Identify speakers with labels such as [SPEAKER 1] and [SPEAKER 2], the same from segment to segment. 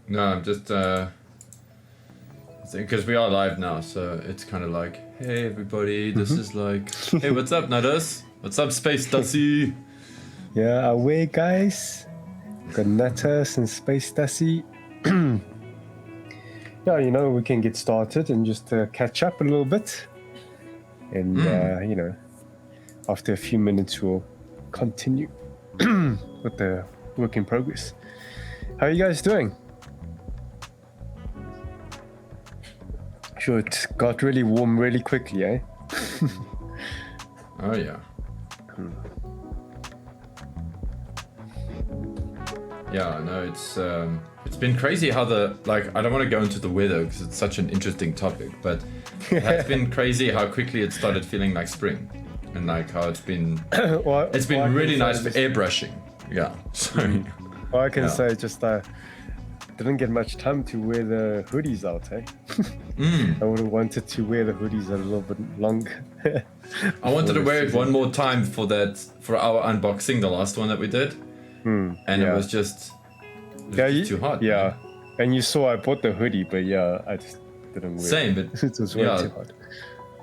[SPEAKER 1] No, I'm just because we are live now, so it's kind of like, hey everybody, this is like, hey, what's up, Nutters? What's up, Space Dusty?
[SPEAKER 2] Yeah, away guys. Got Nutters and Space Dusty. Yeah, you know, we can get started and just catch up a little bit. And, you know, after a few minutes, we'll continue with the work in progress. How are you guys doing? Sure, it got really warm really quickly, eh?
[SPEAKER 1] Oh, yeah. Yeah, no, it's been crazy how I don't want to go into the weather because it's such an interesting topic, but it has been crazy how quickly it started feeling like spring, and like how it's been really nice for airbrushing. Yeah, sorry.
[SPEAKER 2] Well, I can say just didn't get much time to wear the hoodies out, eh? I would have wanted to wear the hoodies a little bit longer.
[SPEAKER 1] I wanted to wear it one more time for our unboxing, the last one that we did. And it was just too hot.
[SPEAKER 2] Yeah, and you saw I bought the hoodie, but yeah, I just didn't wear it.
[SPEAKER 1] Same, but
[SPEAKER 2] it was way too hot.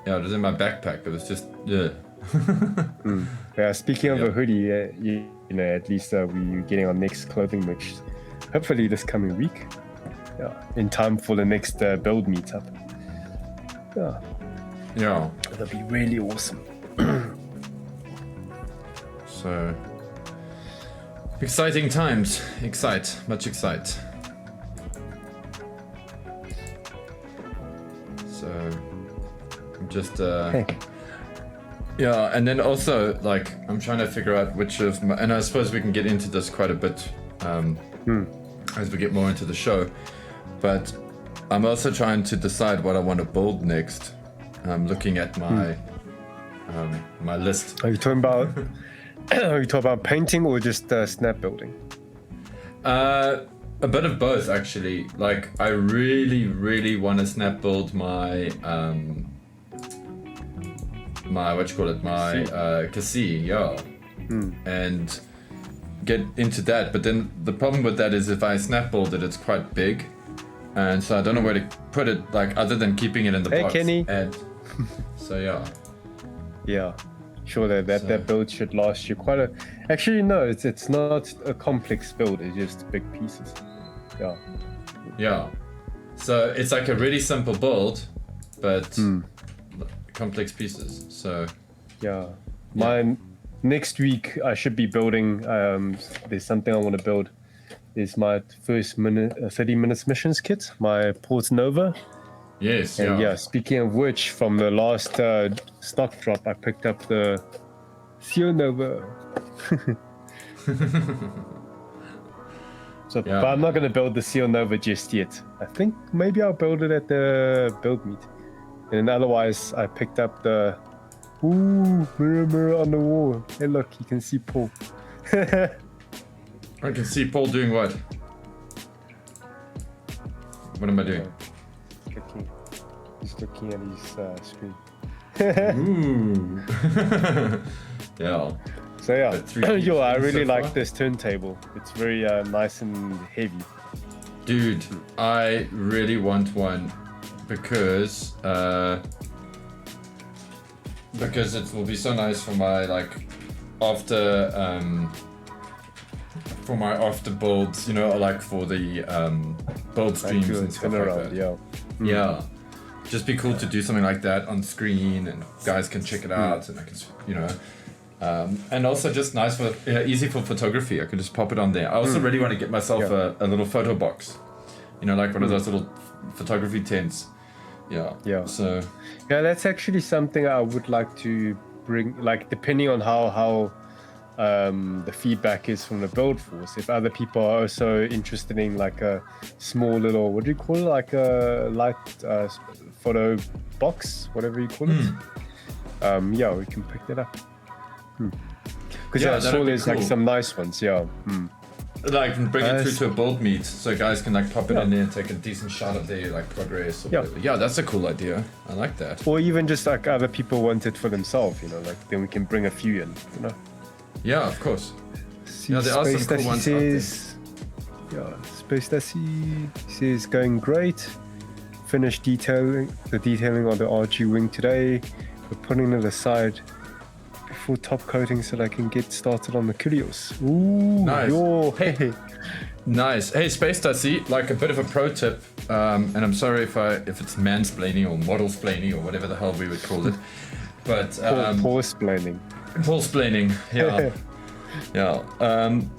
[SPEAKER 1] Yeah, it was in my backpack. It was just
[SPEAKER 2] Yeah, speaking of a hoodie, you know, at least we're getting our next clothing merch, hopefully this coming week. Yeah, in time for the next build meetup.
[SPEAKER 1] Yeah,
[SPEAKER 2] that'll be really awesome.
[SPEAKER 1] So. Exciting times. Much excite. So, I'm just, yeah, and then also, like, I'm trying to figure out which of my, and I suppose we can get into this quite a bit as we get more into the show, but I'm also trying to decide what I want to build next. I'm looking at my, my list.
[SPEAKER 2] Are you talking about... Are you talking about painting or just snap building?
[SPEAKER 1] A bit of both, actually. Like, I really want to snap build my Kasi, yeah, and get into that. But then the problem with that is if I snap build it, it's quite big, and so I don't know where to put it. Like, other than keeping it in the box.
[SPEAKER 2] Hey, Kenny.
[SPEAKER 1] And so
[SPEAKER 2] yeah. Sure, that build should last you quite a... Actually, no, it's not a complex build. It's just big pieces.
[SPEAKER 1] Yeah. So it's like a really simple build, but complex pieces. So
[SPEAKER 2] yeah. My next week I should be building. There's something I want to build. Is my first 30 minutes missions kit. My Port Nova.
[SPEAKER 1] Yes.
[SPEAKER 2] And yeah, speaking of which, from the last stock drop, I picked up the Seal Nova. But I'm not going to build the Seal Nova just yet. I think maybe I'll build it at the build meet. And otherwise, I picked up the mirror on the wall. Hey, look, you can see Paul.
[SPEAKER 1] I can see Paul doing what? What am I doing?
[SPEAKER 2] He's looking at his screen.
[SPEAKER 1] Ooh. Yeah.
[SPEAKER 2] So yeah, I really like this turntable. It's very nice and heavy.
[SPEAKER 1] Dude, I really want one because it will be so nice for my after builds, you know, like for the build streams and stuff like that. Yeah. Just be cool to do something like that on screen, and guys can check it out, and I can, you know, and also just nice for easy for photography. I can just pop it on there. I also really want to get myself a little photo box, you know, like one of those little photography tents. Yeah. So
[SPEAKER 2] yeah, that's actually something I would like to bring. Like, depending on how the feedback is from the BuildForce. If other people are also interested in like a small little, what do you call it? Like a light photo box, whatever you call it. Yeah, we can pick that up. Because I saw there's like some nice ones.
[SPEAKER 1] Like bring it through to a build meet, so guys can like pop it in there and take a decent shot of their like progress or whatever. Yeah, that's a cool idea. I like that.
[SPEAKER 2] Or even just like other people want it for themselves, you know, like then we can bring a few in, you know.
[SPEAKER 1] Yeah, of course. Yeah, there are some cool ones out there.
[SPEAKER 2] Yeah, Space Dassie says going great. Finished the detailing on the RG wing today. We're putting it aside before top coating so that I can get started on the Curios. Ooh,
[SPEAKER 1] nice. Hey. Nice. Hey, Space Dassie, like a bit of a pro tip, and I'm sorry if it's mansplaining or model-splaining or whatever the hell we would call it, but
[SPEAKER 2] Paw-splaining.
[SPEAKER 1] Paw-splaining, yeah. Yeah.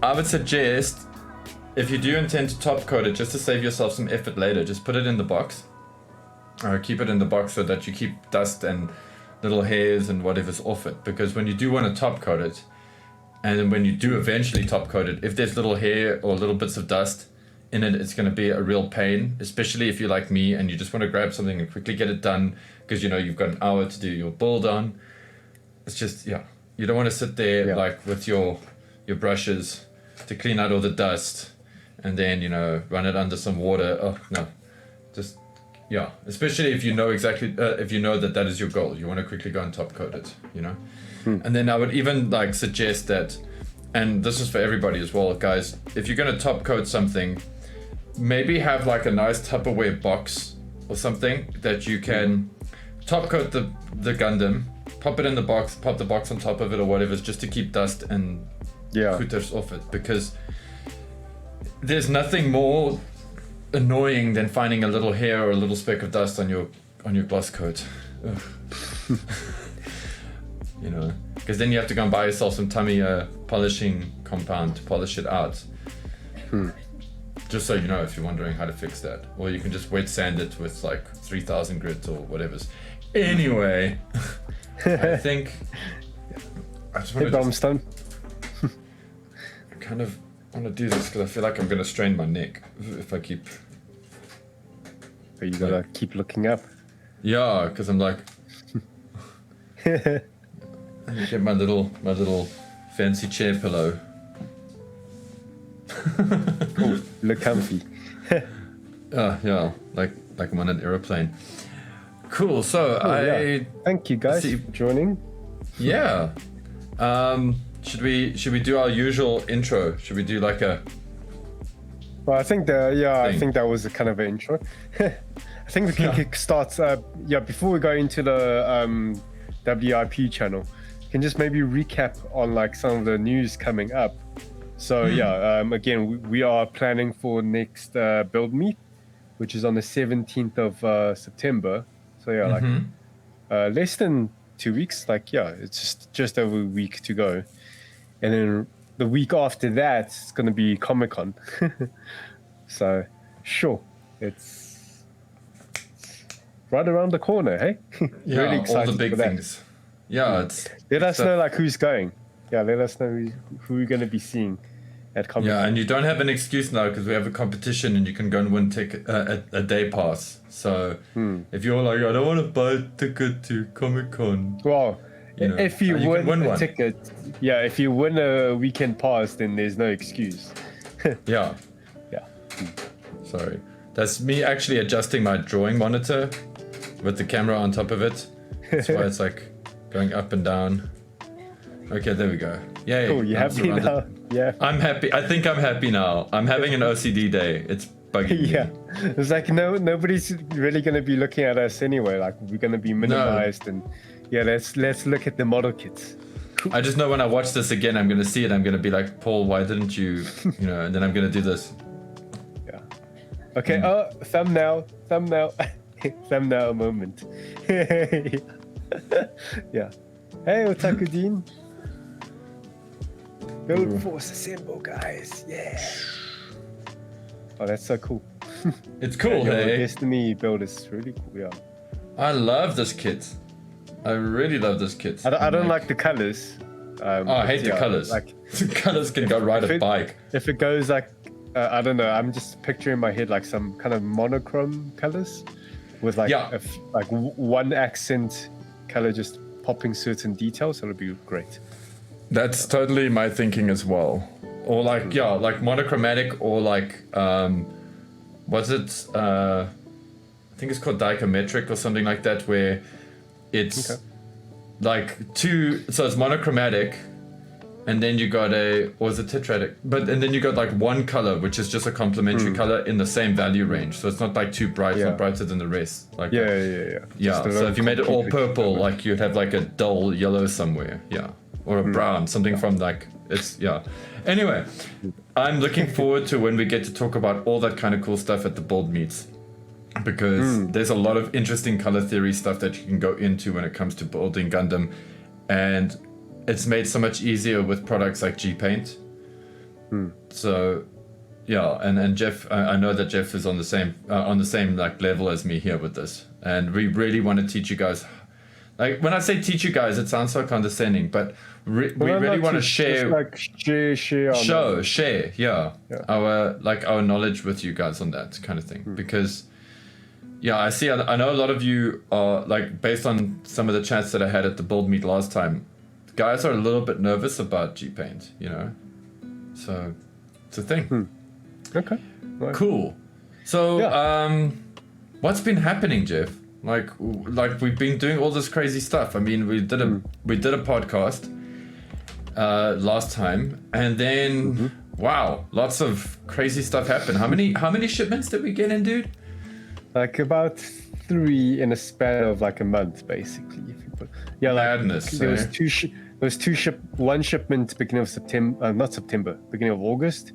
[SPEAKER 1] I would suggest, if you do intend to top coat it, just to save yourself some effort later, just put it in the box. Keep it in the box so that you keep dust and little hairs and whatever's off it. Because when you do want to top coat it, and then when you do eventually top coat it, if there's little hair or little bits of dust in it, it's going to be a real pain. Especially if you're like me and you just want to grab something and quickly get it done because you know you've got an hour to do your build on. It's just, yeah, you don't want to sit there like with your brushes to clean out all the dust and then, you know, run it under some water. Oh no, just. Yeah, especially if you know exactly, if you know that is your goal. You want to quickly go and top coat it, you know? And then I would even like suggest that, and this is for everybody as well, guys, if you're going to top coat something, maybe have like a nice Tupperware box or something that you can top coat the Gundam, pop it in the box, pop the box on top of it or whatever, just to keep dust and critters off it. Because there's nothing more annoying than finding a little hair or a little speck of dust on your gloss coat. You know, because then you have to go and buy yourself some Tamiya polishing compound to polish it out. Just so you know, if you're wondering how to fix that, or you can just wet sand it with like 3,000 grit or whatever's. Anyway, I think I just want to. I kind of want to do this because I feel like I'm going to strain my neck if I keep.
[SPEAKER 2] Are you gotta keep looking up?
[SPEAKER 1] Yeah, because I'm like. I get my little fancy chair pillow.
[SPEAKER 2] Oh, look comfy.
[SPEAKER 1] Yeah, like I'm on an aeroplane. Cool. So
[SPEAKER 2] thank you guys for joining.
[SPEAKER 1] Yeah. Should we do our usual intro? Should we do like a?
[SPEAKER 2] Well, I think I think that was a kind of an intro. I think we can kickstart. Before we go into the WIP channel, we can just maybe recap on like some of the news coming up. So again, we are planning for next build meet, which is on the 17th of September. So less than 2 weeks. It's just over a week to go, and then the week after that it's going to be Comic-Con. So sure, it's right around the corner, hey? Really excited
[SPEAKER 1] all the big
[SPEAKER 2] for that.
[SPEAKER 1] things. Yeah,
[SPEAKER 2] let us know like who's going. Yeah, let us know who we're going to be seeing at Comic-Con.
[SPEAKER 1] Yeah, and you don't have an excuse now because we have a competition and you can go and win a day pass. So if you're like, I don't want to buy a ticket to Comic-Con.
[SPEAKER 2] Well, if you win a ticket, if you win a weekend pass, then there's no excuse.
[SPEAKER 1] Yeah. Sorry. That's me actually adjusting my drawing monitor with the camera on top of it. That's why it's like going up and down. Okay, there we go. Yay.
[SPEAKER 2] Cool, you happy now? Yeah.
[SPEAKER 1] I'm happy. I think I'm happy now. I'm having an OCD day. It's bugging me.
[SPEAKER 2] Yeah. It's like nobody's really going to be looking at us anyway. Like we're going to be minimized and let's look at the model kits.
[SPEAKER 1] I just know when I watch this again, I'm going to see it. I'm going to be like, Paul, why didn't you, and then I'm going to do this.
[SPEAKER 2] Yeah. Okay. Thumbnail moment. Yeah. Hey, Otaku Dean. BuildForce assemble, guys. Yeah. Oh, that's so cool.
[SPEAKER 1] It's cool, hey?
[SPEAKER 2] Destiny build is really cool, yeah.
[SPEAKER 1] I love this kit. I really love this kit.
[SPEAKER 2] I don't like the colors.
[SPEAKER 1] I hate the colors. Like, the colors can go right a bike.
[SPEAKER 2] If it goes like, I don't know, I'm just picturing in my head like some kind of monochrome colors with like one accent color just popping certain details. So it'll be great.
[SPEAKER 1] That's totally my thinking as well. Or like, like monochromatic or like, what's it? I think it's called dichometric or something like that, where it's like so it's monochromatic, and then you got was it tetradic? And then you got like one color, which is just a complementary color in the same value range. So it's not like too bright, not brighter than the rest. Like yeah. So if you made it all purple, like you'd have like a dull yellow somewhere, or a brown, something from like Anyway, I'm looking forward to when we get to talk about all that kind of cool stuff at the Build meets, because there's a lot of interesting color theory stuff that you can go into when it comes to building Gundam, and it's made so much easier with products like G-Paint. So, and Jeff, I know that Jeff is on the same like level as me here with this, and we really want to teach you guys. Like when I say teach you guys, it sounds so condescending, but we really want to share,
[SPEAKER 2] like share
[SPEAKER 1] our knowledge with you guys on that kind of thing, because. Yeah, I know a lot of you are, like, based on some of the chats that I had at the Build meet last time, guys are a little bit nervous about G-Paint, you know? So, it's a thing.
[SPEAKER 2] Okay. Right.
[SPEAKER 1] Cool. So, what's been happening, Jeff? Like we've been doing all this crazy stuff. I mean, we did a podcast last time, and then, wow, lots of crazy stuff happened. How many shipments did we get in, dude?
[SPEAKER 2] Like about 3 in a span of like a month, basically.
[SPEAKER 1] Madness.
[SPEAKER 2] There was one shipment beginning of September, beginning of August,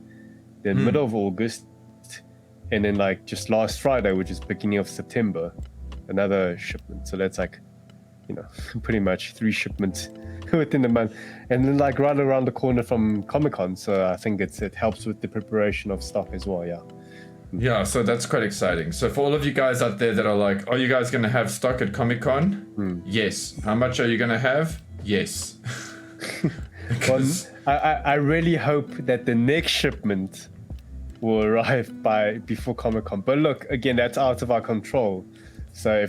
[SPEAKER 2] then middle of August, and then like just last Friday, which is beginning of September, another shipment. So that's like, pretty much 3 shipments within a month, and then like right around the corner from Comic-Con. So I think it helps with the preparation of stuff as well.
[SPEAKER 1] Yeah, so that's quite exciting. So for all of you guys out there that are like, are you guys going to have stock at Comic-Con? Yes. How much are you going to have? Yes.
[SPEAKER 2] I really hope that the next shipment will arrive before Comic-Con. But look, again, that's out of our control. So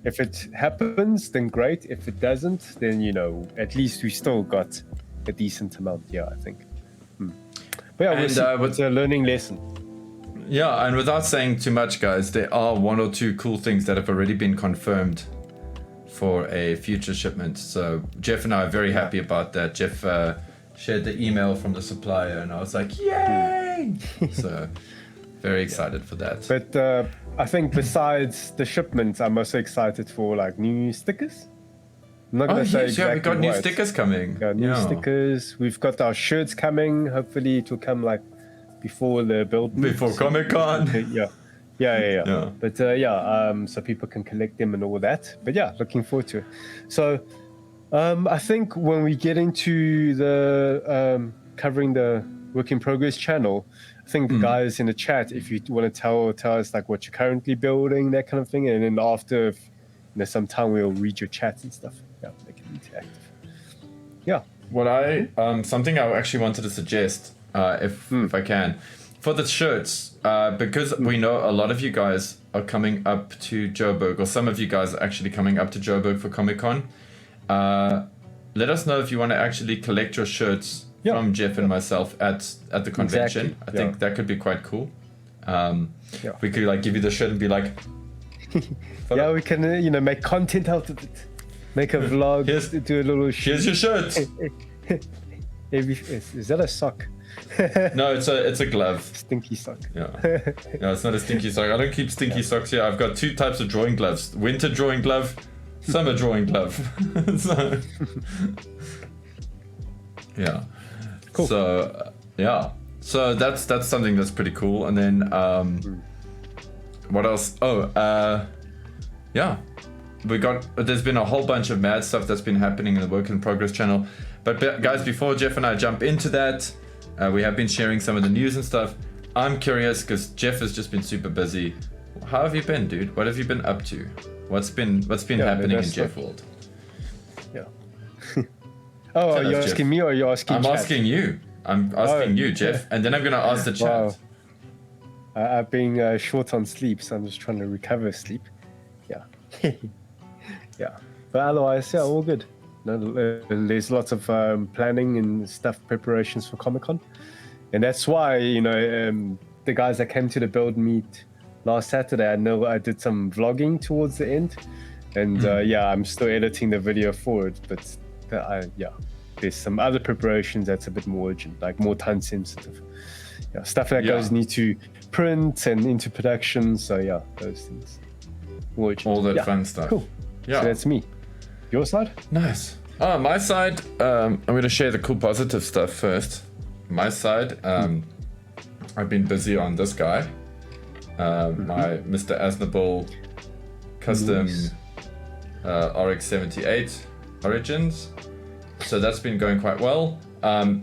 [SPEAKER 2] if it happens, then great. If it doesn't, then, at least we still got a decent amount. Yeah, I think. But yeah, it's a learning lesson.
[SPEAKER 1] Yeah, and without saying too much, guys, there are 1 or 2 cool things that have already been confirmed for a future shipment. So Jeff and I are very happy about that. Jeff shared the email from the supplier, and I was like, yay! So very excited for that.
[SPEAKER 2] But I think besides the shipments, I'm also excited for like new stickers. I'm not gonna say exactly
[SPEAKER 1] we've got new stickers coming.
[SPEAKER 2] New stickers. We've got our shirts coming. Hopefully it will come like before the build.
[SPEAKER 1] Before Comic-Con.
[SPEAKER 2] Yeah. But so people can collect them and all that. But yeah, looking forward to it. So I think when we get into the covering the work in progress channel, I think the guys in the chat, if you want to tell us like what you're currently building, that kind of thing, and then after some time we'll read your chats and stuff. Yeah, make it interactive. Yeah.
[SPEAKER 1] What something I actually wanted to suggest, if I can, for the shirts, because we know a lot of you guys are coming up to Joburg, or some of you guys are actually coming up to Joburg for Comic-Con. Let us know if you want to actually collect your shirts from Jeff and myself at the convention.
[SPEAKER 2] Exactly.
[SPEAKER 1] I think that could be quite cool. We could like give you the shirt and be like,
[SPEAKER 2] we can make content out of it. Make a vlog. Do a little.
[SPEAKER 1] Here's your shirt.
[SPEAKER 2] Is that a sock?
[SPEAKER 1] No, it's a glove.
[SPEAKER 2] Stinky sock.
[SPEAKER 1] Yeah. No, it's not a stinky sock. I don't keep stinky socks here. I've got 2 types of drawing gloves: winter drawing glove, summer drawing glove. So, yeah.
[SPEAKER 2] Cool.
[SPEAKER 1] So so that's something that's pretty cool. And then what else? There's been a whole bunch of mad stuff that's been happening in the work in progress channel. But guys, before Jeff and I jump into that, we have been sharing some of the news and stuff. I'm curious because Jeff has just been super busy. How have you been, dude? What have you been up to? What's been happening in Jeff World?
[SPEAKER 2] Yeah. Are you asking me or are you asking
[SPEAKER 1] I'm
[SPEAKER 2] chat?
[SPEAKER 1] asking you. I'm asking you, Jeff. And then I'm going to ask the chat.
[SPEAKER 2] Wow. I've been short on sleep, so I'm just trying to recover sleep. Yeah. Yeah. But otherwise, all good. There's lots of planning and stuff, preparations for Comic-Con. And that's why, the guys that came to the build meet last Saturday, I know I did some vlogging towards the end. And I'm still editing the video for it. But there's some other preparations that's a bit more urgent, like more time sensitive. Yeah, stuff that goes into print and into production. So yeah, those things. More urgent.
[SPEAKER 1] All that fun stuff.
[SPEAKER 2] Cool.
[SPEAKER 1] Yeah.
[SPEAKER 2] So that's me. Your side?
[SPEAKER 1] Nice. My side, I'm going to share the cool positive stuff first. My side, I've been busy on this guy. My Mr. Aznable custom RX-78 Origins. So that's been going quite well.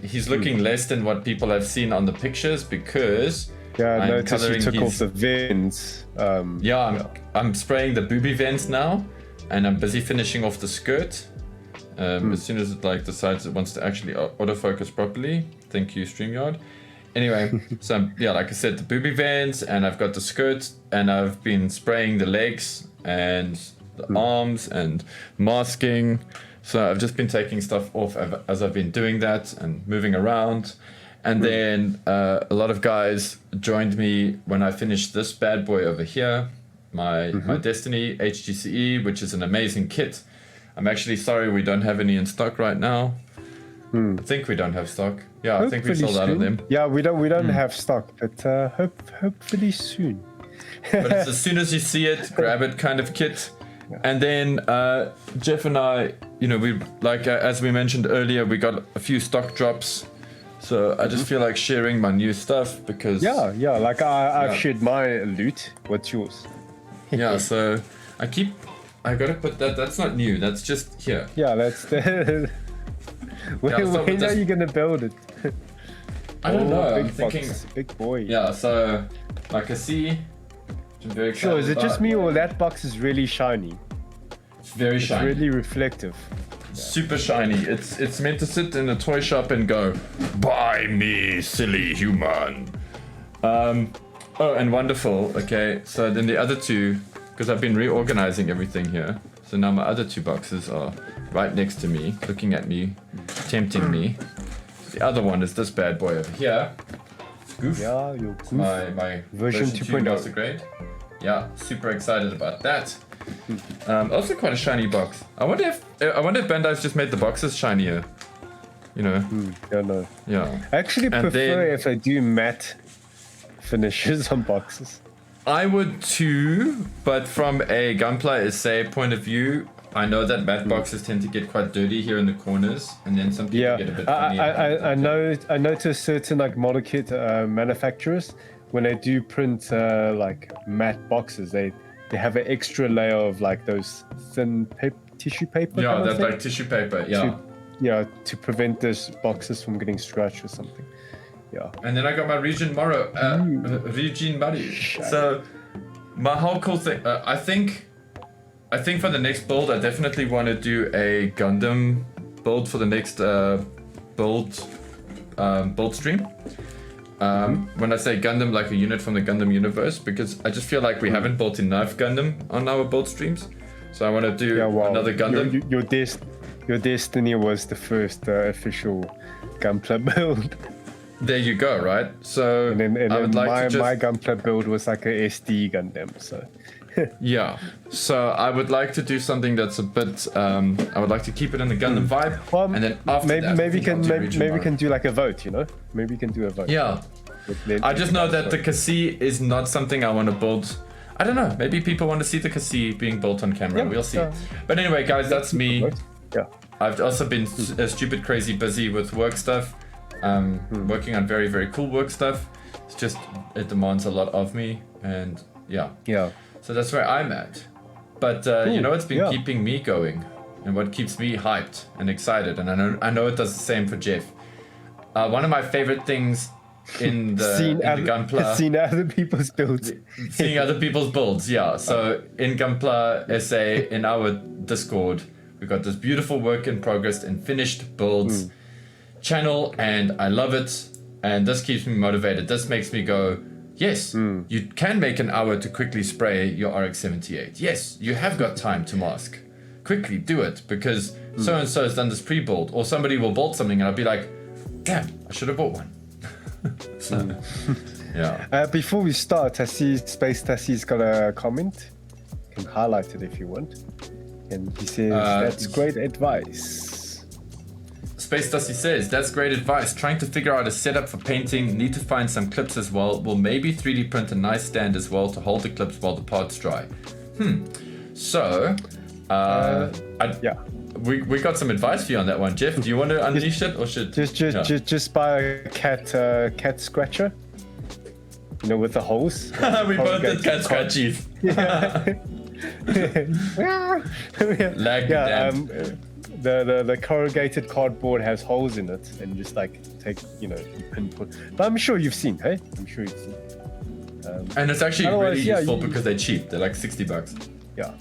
[SPEAKER 1] He's looking less than what people have seen on the pictures because
[SPEAKER 2] I noticed you took off the vents.
[SPEAKER 1] I'm spraying the booby vents now, and I'm busy finishing off the skirt. As soon as it decides it wants to actually autofocus properly. Thank you, StreamYard. Anyway, so like I said, the booby vents, and I've got the skirt, and I've been spraying the legs and the arms and masking. So I've just been taking stuff off as I've been doing that and moving around. And then a lot of guys joined me when I finished this bad boy over here, my Destiny HGCE, which is an amazing kit. I'm actually sorry we don't have any in stock right now. I think we don't have stock. Yeah, I think we sold out of them.
[SPEAKER 2] Yeah, we don't have stock, but hopefully soon.
[SPEAKER 1] But it's as soon as you see it, grab it kind of kit. And then Jeff and I, we as we mentioned earlier, we got a few stock drops. So I just feel like sharing my new stuff because
[SPEAKER 2] I've shared my loot. What's yours?
[SPEAKER 1] So I gotta put that's not new, that's just here.
[SPEAKER 2] Yeah, that's the when are you gonna build it?
[SPEAKER 1] I don't know, I'm thinking
[SPEAKER 2] big boy.
[SPEAKER 1] Yeah, so like I see, I'm very excited.
[SPEAKER 2] Sure, is it just me or that box is really shiny?
[SPEAKER 1] It's very shiny.
[SPEAKER 2] It's really reflective.
[SPEAKER 1] Super shiny. It's meant to sit in a toy shop and go, buy me, silly human. Oh, and wonderful. Okay, so then the other two, because I've been reorganizing everything here. So now my other two boxes are right next to me, looking at me, tempting me. The other one is this bad boy over here. It's Goof.
[SPEAKER 2] Yeah, your Goof.
[SPEAKER 1] My version 2 master grade. Yeah, super excited about that. Also quite a shiny box. I wonder if Bandai's just made the boxes shinier.
[SPEAKER 2] Yeah, no.
[SPEAKER 1] Yeah.
[SPEAKER 2] I actually prefer if I do matte finishes on boxes.
[SPEAKER 1] I would too, but from a Gunpla SA point of view, I know that matte boxes tend to get quite dirty here in the corners, and then some people get a bit funny.
[SPEAKER 2] I know to certain model kit manufacturers, when they do print matte boxes, they have an extra layer of those thin tissue paper.
[SPEAKER 1] Yeah, that's tissue paper. Yeah.
[SPEAKER 2] To prevent those boxes from getting scratched or something. Yeah.
[SPEAKER 1] And then I got my Regine Mari. So my whole cool thing. I think for the next build, I definitely want to do a Gundam build for the next build stream. When I say Gundam, like a unit from the Gundam universe, because I just feel like we haven't built enough Gundam on our build streams. So I want to do another Gundam.
[SPEAKER 2] Your Destiny was the first official Gunpla build.
[SPEAKER 1] There you go, right? So
[SPEAKER 2] and then I would like my Gunpla build was like a SD Gundam, so.
[SPEAKER 1] Yeah, so I would like to do something that's a bit. I would like to keep it in the Gundam vibe, and then after
[SPEAKER 2] maybe we can do like a vote, Maybe we can do a vote.
[SPEAKER 1] Yeah, I just know that the Cassie is not something I want to build. I don't know. Maybe people want to see the Cassie being built on camera. We'll see. But anyway, guys, that's me.
[SPEAKER 2] Yeah.
[SPEAKER 1] I've also been stupid crazy busy with work stuff. Working on very, very cool work stuff. It's just, it demands a lot of me, and yeah. So that's where I'm at. But cool. What's been keeping me going, and what keeps me hyped and excited, and I know it does the same for Jeff. One of my favorite things in the Gunpla,
[SPEAKER 2] seeing other people's builds.
[SPEAKER 1] Seeing other people's builds, yeah. So in Gunpla SA, in our Discord, we've got this beautiful work in progress and finished builds channel, and I love it, and this keeps me motivated. This makes me go, yes, you can make an hour to quickly spray your RX-78. Yes, you have got time to mask. Quickly do it, because so-and-so has done this pre-build, or somebody will build something and I'll be like, damn, I should have bought one. So, yeah.
[SPEAKER 2] Before we start, Space Tassie's got a comment. You can highlight it if you want. And he says, that's great advice.
[SPEAKER 1] Space Dusty says, that's great advice. Trying to figure out a setup for painting. Need to find some clips as well. Will maybe 3D print a nice stand as well to hold the clips while the parts dry. So, we got some advice for you on that one. Jeff, do you want to unleash it or should...
[SPEAKER 2] Just buy a cat scratcher. You know, with the holes.
[SPEAKER 1] We both did cat scratchies.
[SPEAKER 2] The corrugated cardboard has holes in it, and just like take, you pinpoint. But I'm sure you've seen, hey? I'm sure you've seen.
[SPEAKER 1] And it's actually really useful because they're cheap. They're like $60.
[SPEAKER 2] Yeah.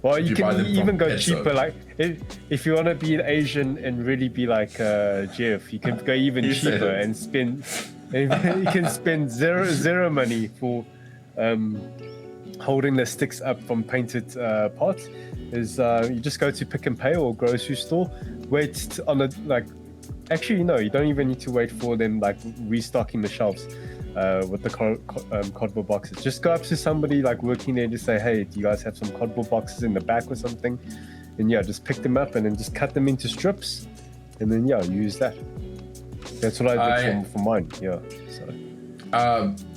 [SPEAKER 2] Well, you can even go cheaper. Like if you want to be an Asian and really be like Jeff, you can go even cheaper and spend. You can spend zero money for holding the sticks up from painted parts. Is you just go to Pick and Pay or grocery store, wait on the actually no, you don't even need to wait for them restocking the shelves with the cardboard boxes. Just go up to somebody working there and just say, hey, do you guys have some cardboard boxes in the back or something? And just pick them up and then just cut them into strips, and then use that. That's what I did for mine. Yeah. So.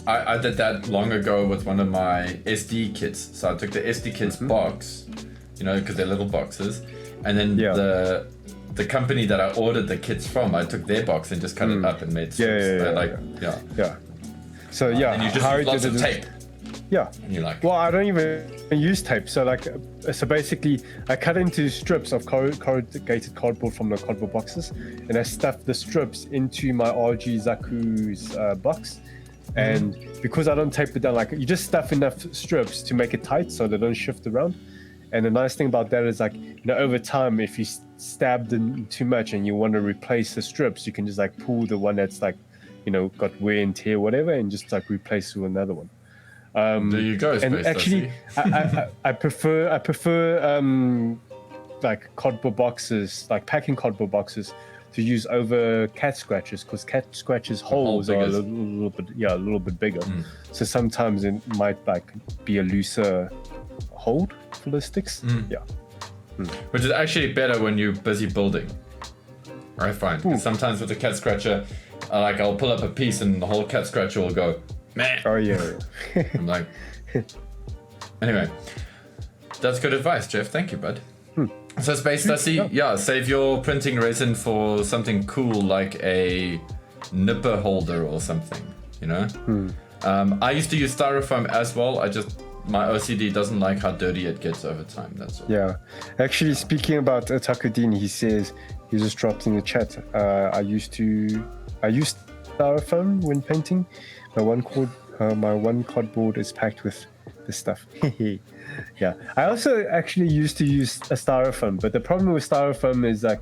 [SPEAKER 1] I did that long ago with one of my SD kits. So I took the SD kits box, because they're little boxes, and then the company that I ordered the kits from, I took their box and just cut it up and made strips.
[SPEAKER 2] So
[SPEAKER 1] and you just use lots of tape.
[SPEAKER 2] Yeah.
[SPEAKER 1] And you're like,
[SPEAKER 2] well, I don't even use tape. So basically, I cut into strips of corrugated cardboard from the cardboard boxes, and I stuff the strips into my RG Zaku's box. And because I don't tape it down, you just stuff enough strips to make it tight so they don't shift around. And the nice thing about that is over time, if you stab them too much and you want to replace the strips, you can just pull the one that's got wear and tear, whatever, and just replace with another one.
[SPEAKER 1] There you go.
[SPEAKER 2] And actually, I prefer cardboard boxes, packing cardboard boxes, to use over cat scratchers, because cat scratchers holes are a little bit bigger. So sometimes it might be a looser hold for the sticks.
[SPEAKER 1] Which is actually better when you're busy building, I find. Because sometimes with the cat scratcher, I'll pull up a piece and the whole cat scratcher will go, meh.
[SPEAKER 2] Oh yeah.
[SPEAKER 1] I'm like, anyway, that's good advice, Jeff. Thank you, bud. So Space Dusty, save your printing resin for something cool like a nipper holder or something, I used to use styrofoam as well. My OCD doesn't like how dirty it gets over time, that's all.
[SPEAKER 2] Yeah. Actually, speaking about Takudin, he says, he just dropped in the chat, I used styrofoam when painting. My one cardboard is packed with this stuff. Yeah, I also actually used to use a styrofoam, but the problem with styrofoam is it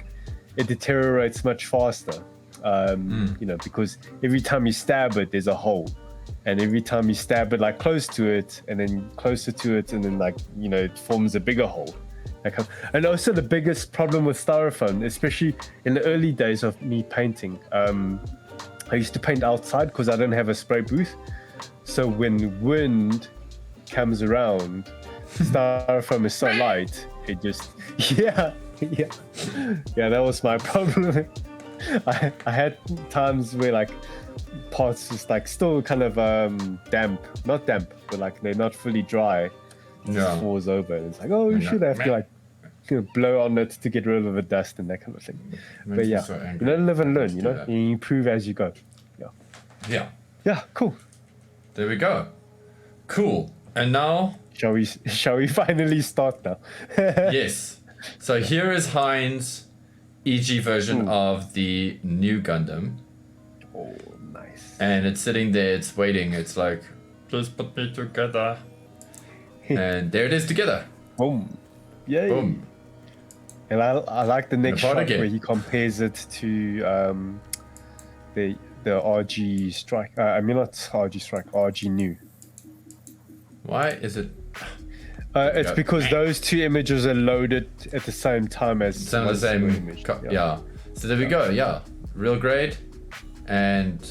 [SPEAKER 2] deteriorates much faster. Because every time you stab it, there's a hole, and every time you stab it close to it, and then closer to it, and then it forms a bigger hole. And also the biggest problem with styrofoam, especially in the early days of me painting, I used to paint outside because I don't have a spray booth. So when wind comes around, styrofoam is so light, it just that was my problem. I had times where parts just still kind of not damp, but they're not fully dry. It falls over, and it's you should have to blow on it to get rid of the dust and that kind of thing. But you don't live and learn, you improve as you go. Yeah, cool.
[SPEAKER 1] There we go. Cool. And now,
[SPEAKER 2] shall we finally start now?
[SPEAKER 1] Yes. So here is Hein's EG version of the new Gundam.
[SPEAKER 2] Oh, nice.
[SPEAKER 1] And it's sitting there, it's waiting. It's like, just put me together. And there it is together.
[SPEAKER 2] Boom. Yay.
[SPEAKER 1] Boom.
[SPEAKER 2] And I like the next shot where he compares it to the RG Strike. I mean, not RG Strike, RG New.
[SPEAKER 1] Why is it?
[SPEAKER 2] It's because those two images are loaded at the same time as
[SPEAKER 1] the same image. So there we go. Yeah, real grade and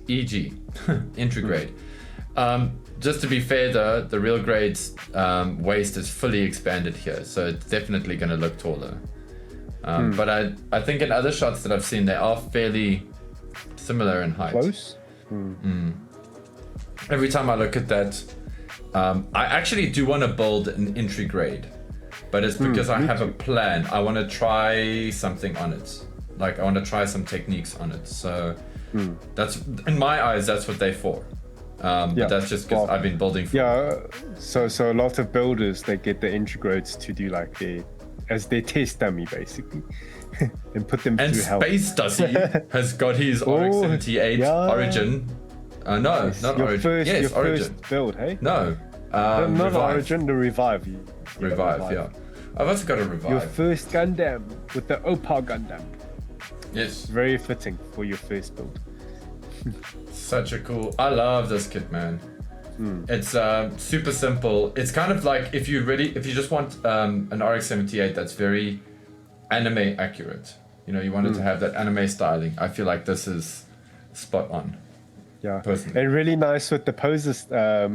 [SPEAKER 1] EG entry grade. Just to be fair though, the real grade's waist is fully expanded here, so it's definitely going to look taller. But I think in other shots that I've seen, they are fairly similar in height.
[SPEAKER 2] Close?
[SPEAKER 1] Every time I look at that, I actually do want to build an entry grade, but it's because I have a plan. I want to try something on it. Like I want to try some techniques on it. So that's, in my eyes, that's what they're for. But that's just because I've been building for
[SPEAKER 2] so a lot of builders, they get the entry grades to do like their test dummy basically. And put them through hell.
[SPEAKER 1] And Space Dusty has got his RX-78 Origin. No, not Origin. Yes, Origin.
[SPEAKER 2] First build, hey?
[SPEAKER 1] No.
[SPEAKER 2] Not
[SPEAKER 1] Revive.
[SPEAKER 2] Origin, the Revive.
[SPEAKER 1] Revive, yeah. I've also got a Revive.
[SPEAKER 2] Your first Gundam with the Opal Gundam.
[SPEAKER 1] Yes.
[SPEAKER 2] Very fitting for your first build.
[SPEAKER 1] Such a cool... I love this kit, man. It's super simple. It's kind of like if you just want an RX-78 that's very anime accurate. You know, you want it to have that anime styling. I feel like this is spot on.
[SPEAKER 2] Yeah,
[SPEAKER 1] personally.
[SPEAKER 2] And really nice with the poses,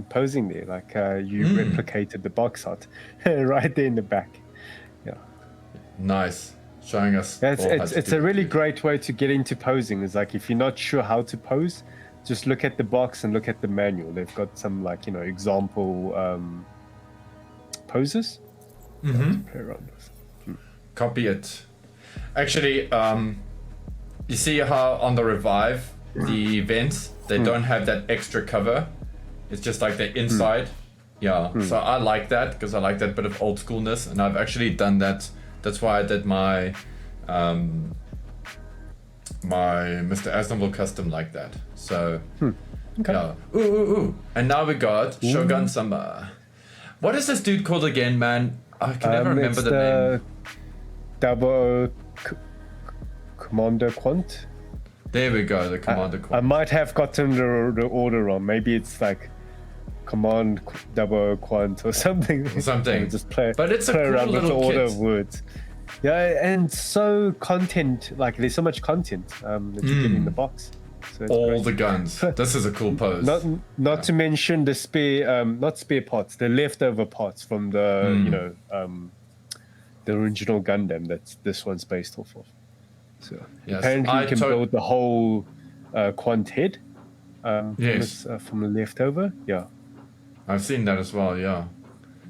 [SPEAKER 2] posing there. Like you replicated the box art right there in the back. Yeah,
[SPEAKER 1] nice. Showing us.
[SPEAKER 2] It's a really great way to get into posing. It's like if you're not sure how to pose, just look at the box and look at the manual. They've got some like example poses. To play around with.
[SPEAKER 1] Copy it. Actually, you see how on the Revive, the vents, they don't have that extra cover. It's just like the inside. So I like that because I like that bit of old schoolness, and I've actually done that. That's why I did my my Mr. Asnable custom like that. So yeah. Ooh. And now we got Shogun Summer. What is this dude called again, man? I can never remember the name.
[SPEAKER 2] Double Commander Quant.
[SPEAKER 1] There we go, the Commander Quant.
[SPEAKER 2] I might have gotten the order wrong. Maybe it's like Command Double Quant or something. Just play.
[SPEAKER 1] But it's
[SPEAKER 2] play
[SPEAKER 1] a cool
[SPEAKER 2] around with the
[SPEAKER 1] little
[SPEAKER 2] order
[SPEAKER 1] kit.
[SPEAKER 2] of words. Yeah, and so content. Like there's so much content that you get in the box. So
[SPEAKER 1] All
[SPEAKER 2] great.
[SPEAKER 1] the guns. This is a cool pose.
[SPEAKER 2] Not to mention the spare, not spare parts, the leftover parts from the the original Gundam that this one's based off of. So apparently you can build the whole quant head from the leftover. Yeah,
[SPEAKER 1] I've seen that as well. Yeah,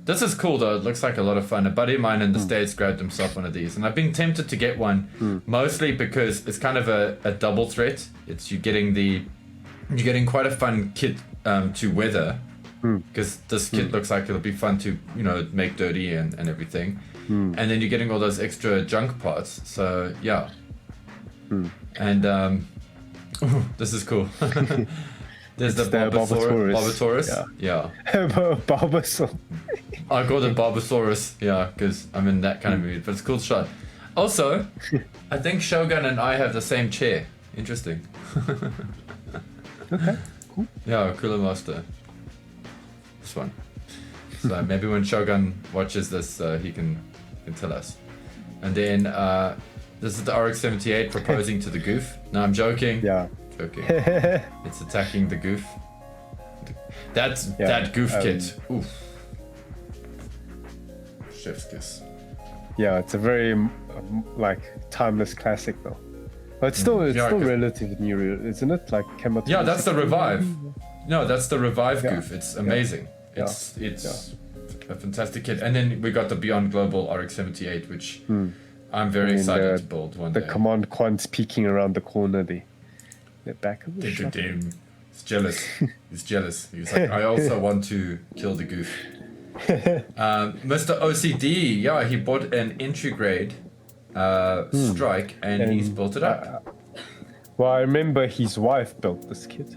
[SPEAKER 1] this is cool though. It looks like a lot of fun. A buddy of mine in the States grabbed himself one of these, and I've been tempted to get one, mostly because it's kind of a double threat. You're getting quite a fun kit to weather, because this kit looks like it'll be fun to make dirty and everything. And then you're getting all those extra junk parts. So yeah. And this is cool. There's the Barbasaurus. Yeah.
[SPEAKER 2] Barbasaurus.
[SPEAKER 1] I call it Barbasaurus, because I'm in that kind of mood. But it's a cool shot. Also, I think Shogun and I have the same chair. Interesting.
[SPEAKER 2] Okay, cool.
[SPEAKER 1] Yeah, Cooler Master. This one. So maybe when Shogun watches this, he can tell us. And then this is the RX-78 proposing to the goof. No, I'm joking.
[SPEAKER 2] Yeah.
[SPEAKER 1] Joking. It's attacking the goof. That goof kit. Oof. Chef's kiss.
[SPEAKER 2] Yeah, it's a very timeless classic though. But it's still relatively new, isn't it? Like came out.
[SPEAKER 1] Yeah, that's the Revive. No, that's the Revive goof. It's amazing. It's a fantastic kit. And then we got the Beyond Global RX-78, which I'm very excited to build one day.
[SPEAKER 2] The Command Quant's peeking around the corner there. The back of the shot.
[SPEAKER 1] He's jealous. He's jealous. He's like, I also want to kill the goof. Mr. OCD, he bought an entry grade strike and he's built it up.
[SPEAKER 2] Well, I remember his wife built this kit.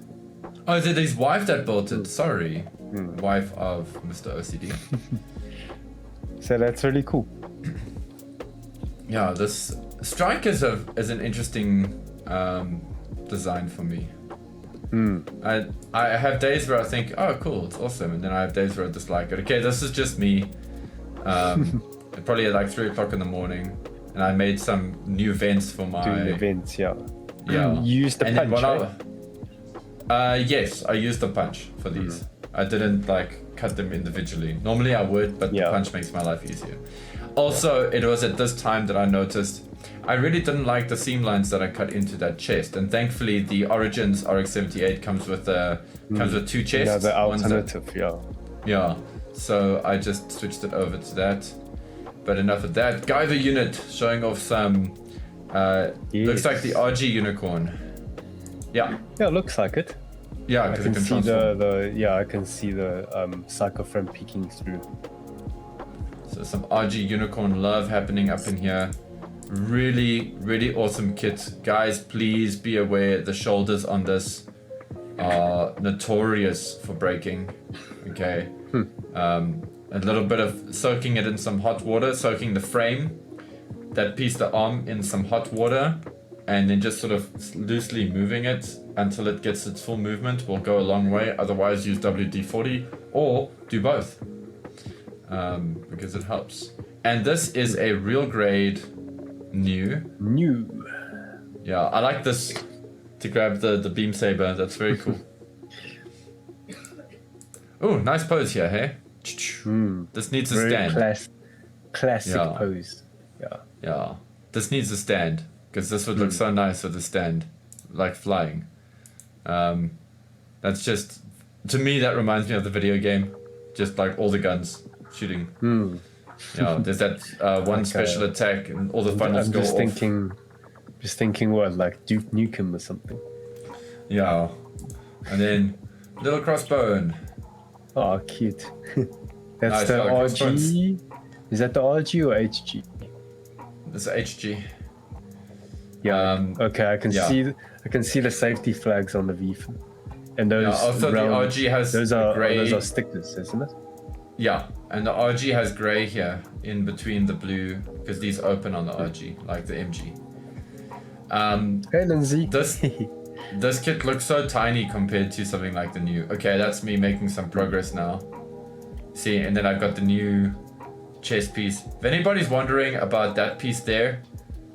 [SPEAKER 1] Oh, is it his wife that built it? Sorry. Wife of Mr. OCD.
[SPEAKER 2] So that's really cool.
[SPEAKER 1] Yeah, this strike is an interesting design for me. I have days where I think, oh cool, it's awesome, and then I have days where I dislike it. Okay, this is just me. Probably at like 3 o'clock in the morning, and I made some new vents for my
[SPEAKER 2] doing the vents. Yeah.
[SPEAKER 1] You
[SPEAKER 2] used the punch.
[SPEAKER 1] Yes, I used the punch for these. I didn't cut them individually. Normally I would, but the punch makes my life easier. Also, it was at this time that I noticed I really didn't like the seam lines that I cut into that chest, and thankfully the Origins RX-78 comes with two chests.
[SPEAKER 2] Yeah, the alternative,
[SPEAKER 1] Yeah, so I just switched it over to that. But enough of that. Guyver unit showing off some. Looks like the RG unicorn. Yeah.
[SPEAKER 2] Yeah, it looks like it.
[SPEAKER 1] Yeah,
[SPEAKER 2] I can see I can see the psycho frame peeking through.
[SPEAKER 1] So some RG unicorn love happening up in here. Really, really awesome kit. Guys, please be aware the shoulders on this are notorious for breaking. Okay. A little bit of soaking it in some hot water, soaking the frame, that piece, the arm, in some hot water, and then just sort of loosely moving it until it gets its full movement will go a long way. Otherwise, use WD-40 or do both, because it helps. And this is a real grade new. Yeah, I like this to grab the beam saber. That's very cool. Oh, nice pose here, hey? This needs a stand.
[SPEAKER 2] Classic pose.
[SPEAKER 1] Yeah. This needs a stand, because this would look so nice with a stand, like flying. That's just, to me, that reminds me of the video game. Just like all the guns shooting. There's that one special attack and all the funnels go off.
[SPEAKER 2] Just thinking what, like Duke Nukem or something.
[SPEAKER 1] Yeah. And then little crossbone.
[SPEAKER 2] Oh, cute. That's
[SPEAKER 1] nice,
[SPEAKER 2] the RG. Is that the RG or HG?
[SPEAKER 1] It's HG.
[SPEAKER 2] Yeah. Okay, I can see the safety flags on the VF. And those.
[SPEAKER 1] Yeah, also the RG has
[SPEAKER 2] those are
[SPEAKER 1] gray.
[SPEAKER 2] Those are stickers, isn't it?
[SPEAKER 1] Yeah, and the RG has gray here in between the blue, because these open on the RG, like the MG.
[SPEAKER 2] Hey, Lindsay.
[SPEAKER 1] This kit looks so tiny compared to something like the new. Okay, that's me making some progress now. See, and then I've got the new chest piece. If anybody's wondering about that piece there,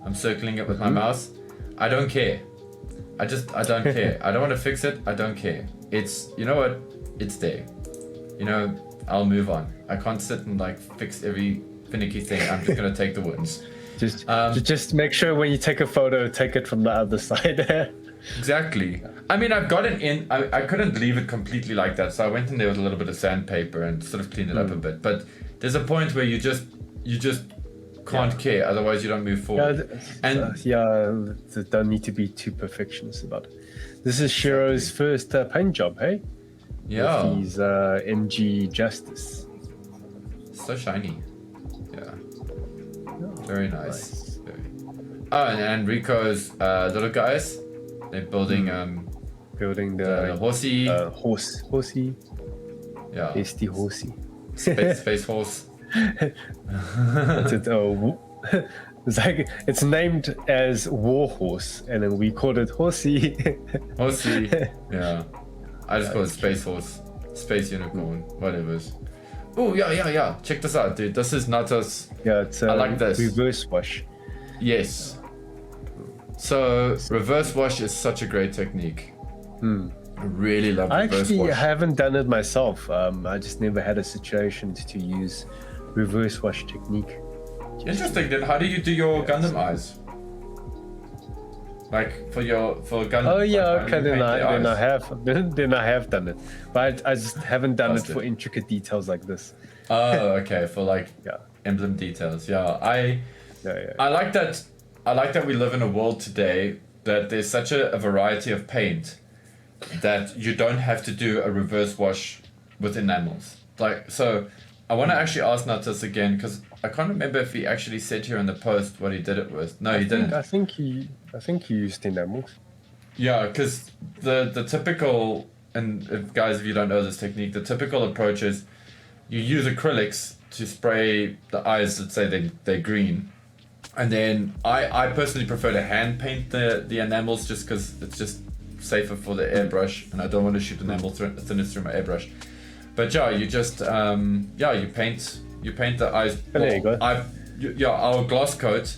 [SPEAKER 1] I'm circling it with my mouse. I don't care. I don't care. I don't want to fix it. I don't care. It's, you know what? It's there. You know, I'll move on. I can't sit and like fix every finicky thing. I'm just gonna take the wins.
[SPEAKER 2] Just make sure when you take a photo, take it from the other side.
[SPEAKER 1] Exactly. I mean, I've got it in. I couldn't leave it completely like that, so I went in there with a little bit of sandpaper and sort of cleaned it up a bit. But there's a point where you just can't care, otherwise you don't move forward. Don't need to be too perfectionist about it. This is Shiro's first paint job, hey?
[SPEAKER 2] Yeah. With his MG Justice.
[SPEAKER 1] So shiny. Yeah. Very nice. Oh, and Rico's little guys. They're building
[SPEAKER 2] the
[SPEAKER 1] horsey.
[SPEAKER 2] Horsey.
[SPEAKER 1] Yeah.
[SPEAKER 2] Hasty horsey.
[SPEAKER 1] Space horse.
[SPEAKER 2] That's it. It's like it's named as Warhorse, and then we called it Horsey.
[SPEAKER 1] Horsey. Yeah. I just call it Space Horse, Space Unicorn, whatever. Oh yeah. Check this out, dude. This is not as.
[SPEAKER 2] Yeah, it's
[SPEAKER 1] I like this.
[SPEAKER 2] Reverse wash.
[SPEAKER 1] Yes. So reverse wash is such a great technique. I really love reverse wash.
[SPEAKER 2] I haven't done it myself. I just never had a situation to use reverse wash technique.
[SPEAKER 1] Interesting. Then how do you do your Gundam eyes? Like for Gundam.
[SPEAKER 2] Oh yeah, okay. Then I have done it, but I just haven't done it for intricate details like this.
[SPEAKER 1] Oh, okay. For like emblem details. Yeah, I like that. I like that we live in a world today that there's such a variety of paint that you don't have to do a reverse wash with enamels. Like, so I want to actually ask Natas again, because I can't remember if he actually said here in the post what he did it with. No, he didn't.
[SPEAKER 2] I think he used enamels.
[SPEAKER 1] Yeah, because the typical, and if you don't know this technique, the typical approach is you use acrylics to spray the eyes. Let's say they're green. And then I personally prefer to hand paint the enamels, just because it's just safer for the airbrush, and I don't want to shoot enamel thinners through my airbrush. But yeah, you just you paint the eyes.
[SPEAKER 2] There you go.
[SPEAKER 1] I'll gloss coat,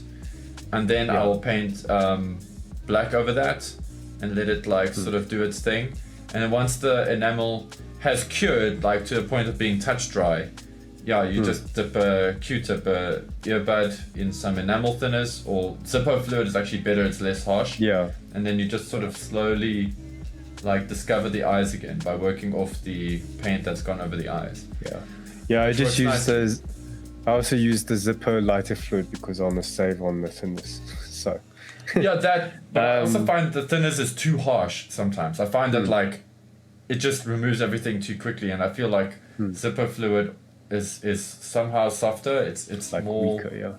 [SPEAKER 1] and then I'll paint black over that, and let it sort of do its thing. And then once the enamel has cured, like to the point of being touch dry, you just dip a Q-tip, a earbud in some enamel thinners, or Zippo fluid is actually better, it's less harsh.
[SPEAKER 2] Yeah.
[SPEAKER 1] And then you just sort of slowly like discover the eyes again by working off the paint that's gone over the eyes.
[SPEAKER 2] Yeah, I just use those. I also use the Zippo lighter fluid because I want to save on the thinness. So.
[SPEAKER 1] Yeah, but I also find the thinners is too harsh sometimes. I find that like it just removes everything too quickly, and I feel like Zippo fluid is somehow softer. It's
[SPEAKER 2] like
[SPEAKER 1] more
[SPEAKER 2] weaker,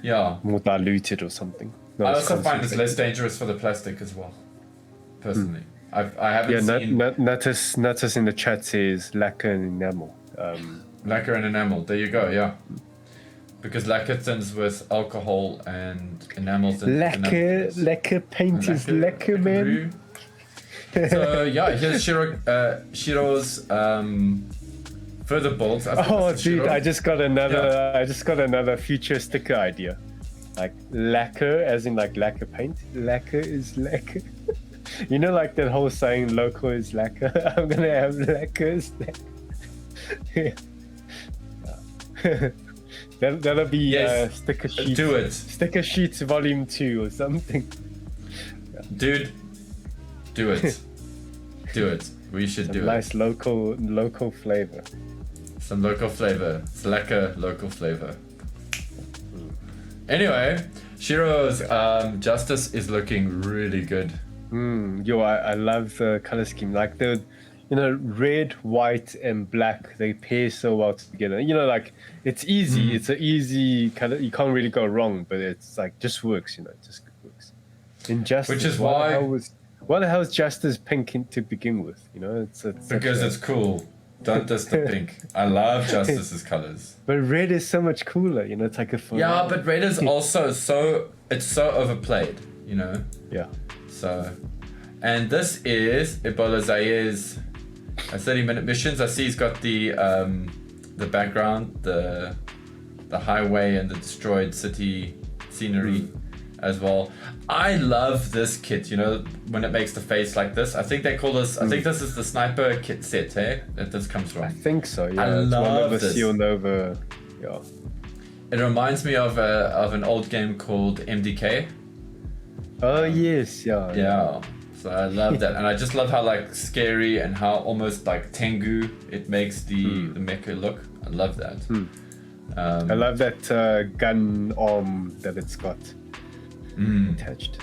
[SPEAKER 1] yeah,
[SPEAKER 2] more diluted or something.
[SPEAKER 1] I also find it's less dangerous for the plastic as well. Personally, I haven't seen.
[SPEAKER 2] Natus in the chat says lacquer and enamel.
[SPEAKER 1] Lacquer and enamel. There you go. Yeah. Because lacquer thins with alcohol and enamel thins.
[SPEAKER 2] Lacquer paint is lacquer, man.
[SPEAKER 1] So yeah, here's Shiro's further builds.
[SPEAKER 2] Oh, dude, I just got another future sticker idea. Like lacquer, as in like lacquer paint. Lacquer is lacquer. You know, like that whole saying, "Loco is lacquer." I'm gonna have lacquer is lacquer. That'll be sticker sheets.
[SPEAKER 1] Do it.
[SPEAKER 2] Sticker sheets volume 2 or something.
[SPEAKER 1] Dude, do it. Do it. We should do
[SPEAKER 2] nice it. Nice local flavor.
[SPEAKER 1] Some local flavor. It's lacquer local flavor. Anyway, Shiro's Justice is looking really good.
[SPEAKER 2] I love the color scheme. Like the, red, white, and black, they pair so well together. Like it's easy. It's an easy color. You can't really go wrong, but it's like just works. It just works. Injustice.
[SPEAKER 1] Which is why.
[SPEAKER 2] Why the hell is Justice pink to begin with? It's
[SPEAKER 1] because it's cool. Don't diss the pink. I love Justice's colors.
[SPEAKER 2] But red is so much cooler. It's like a fun.
[SPEAKER 1] Yeah, but red is also so overplayed.
[SPEAKER 2] Yeah.
[SPEAKER 1] So, and this is Ebola Zaya's 30-minute missions. I see he's got the background, the highway and the destroyed city scenery as well. I love this kit, when it makes the face like this. I think they call this, I think this is the sniper kit set, hey? That this comes from.
[SPEAKER 2] I think so, yeah.
[SPEAKER 1] I love this.
[SPEAKER 2] Seal Nova, yeah.
[SPEAKER 1] It reminds me of an old game called MDK.
[SPEAKER 2] Oh, yes, yeah.
[SPEAKER 1] Yeah. So I love that. And I just love how like scary and how almost like Tengu it makes the mecha look. I love that.
[SPEAKER 2] I love that gun arm that it's got attached.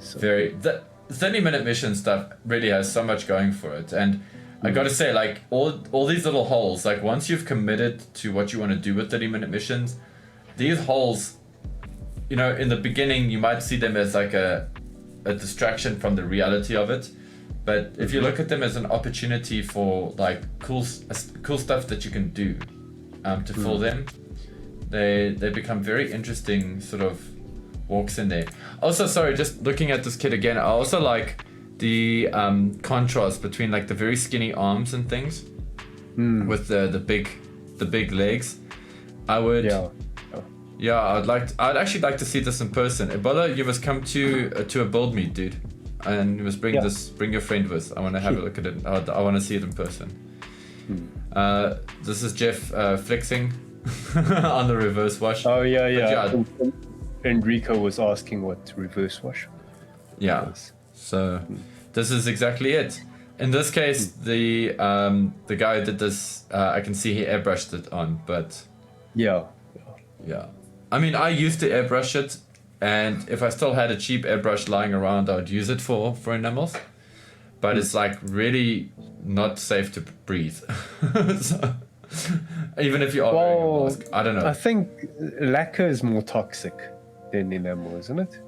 [SPEAKER 2] So.
[SPEAKER 1] The 30-minute mission stuff really has so much going for it. And I gotta say, like all these little holes, like once you've committed to what you want to do with 30-minute missions, these holes, in the beginning you might see them as like a distraction from the reality of it, but if you look at them as an opportunity for like cool stuff that you can do to fill them, they become very interesting sort of walks in there. Also, sorry, just looking at this kit again, I also like the contrast between like the very skinny arms and things with the big legs. I would I'd actually like to see this in person. Ebola, you must come to a build meet, dude, and you must bring your friend with. I want to have a look at it. I want to see it in person. This is Jeff flexing on the reverse wash.
[SPEAKER 2] Oh yeah. Enrico was asking what reverse wash.
[SPEAKER 1] Yeah. Was. So this is exactly it. In this case, the guy who did this, I can see he airbrushed it on, but yeah. I mean, I used to airbrush it, and if I still had a cheap airbrush lying around, I would use it for enamels. But it's like really not safe to breathe. So, even if you are wearing a mask, I don't know.
[SPEAKER 2] I think lacquer is more toxic than enamel, isn't it?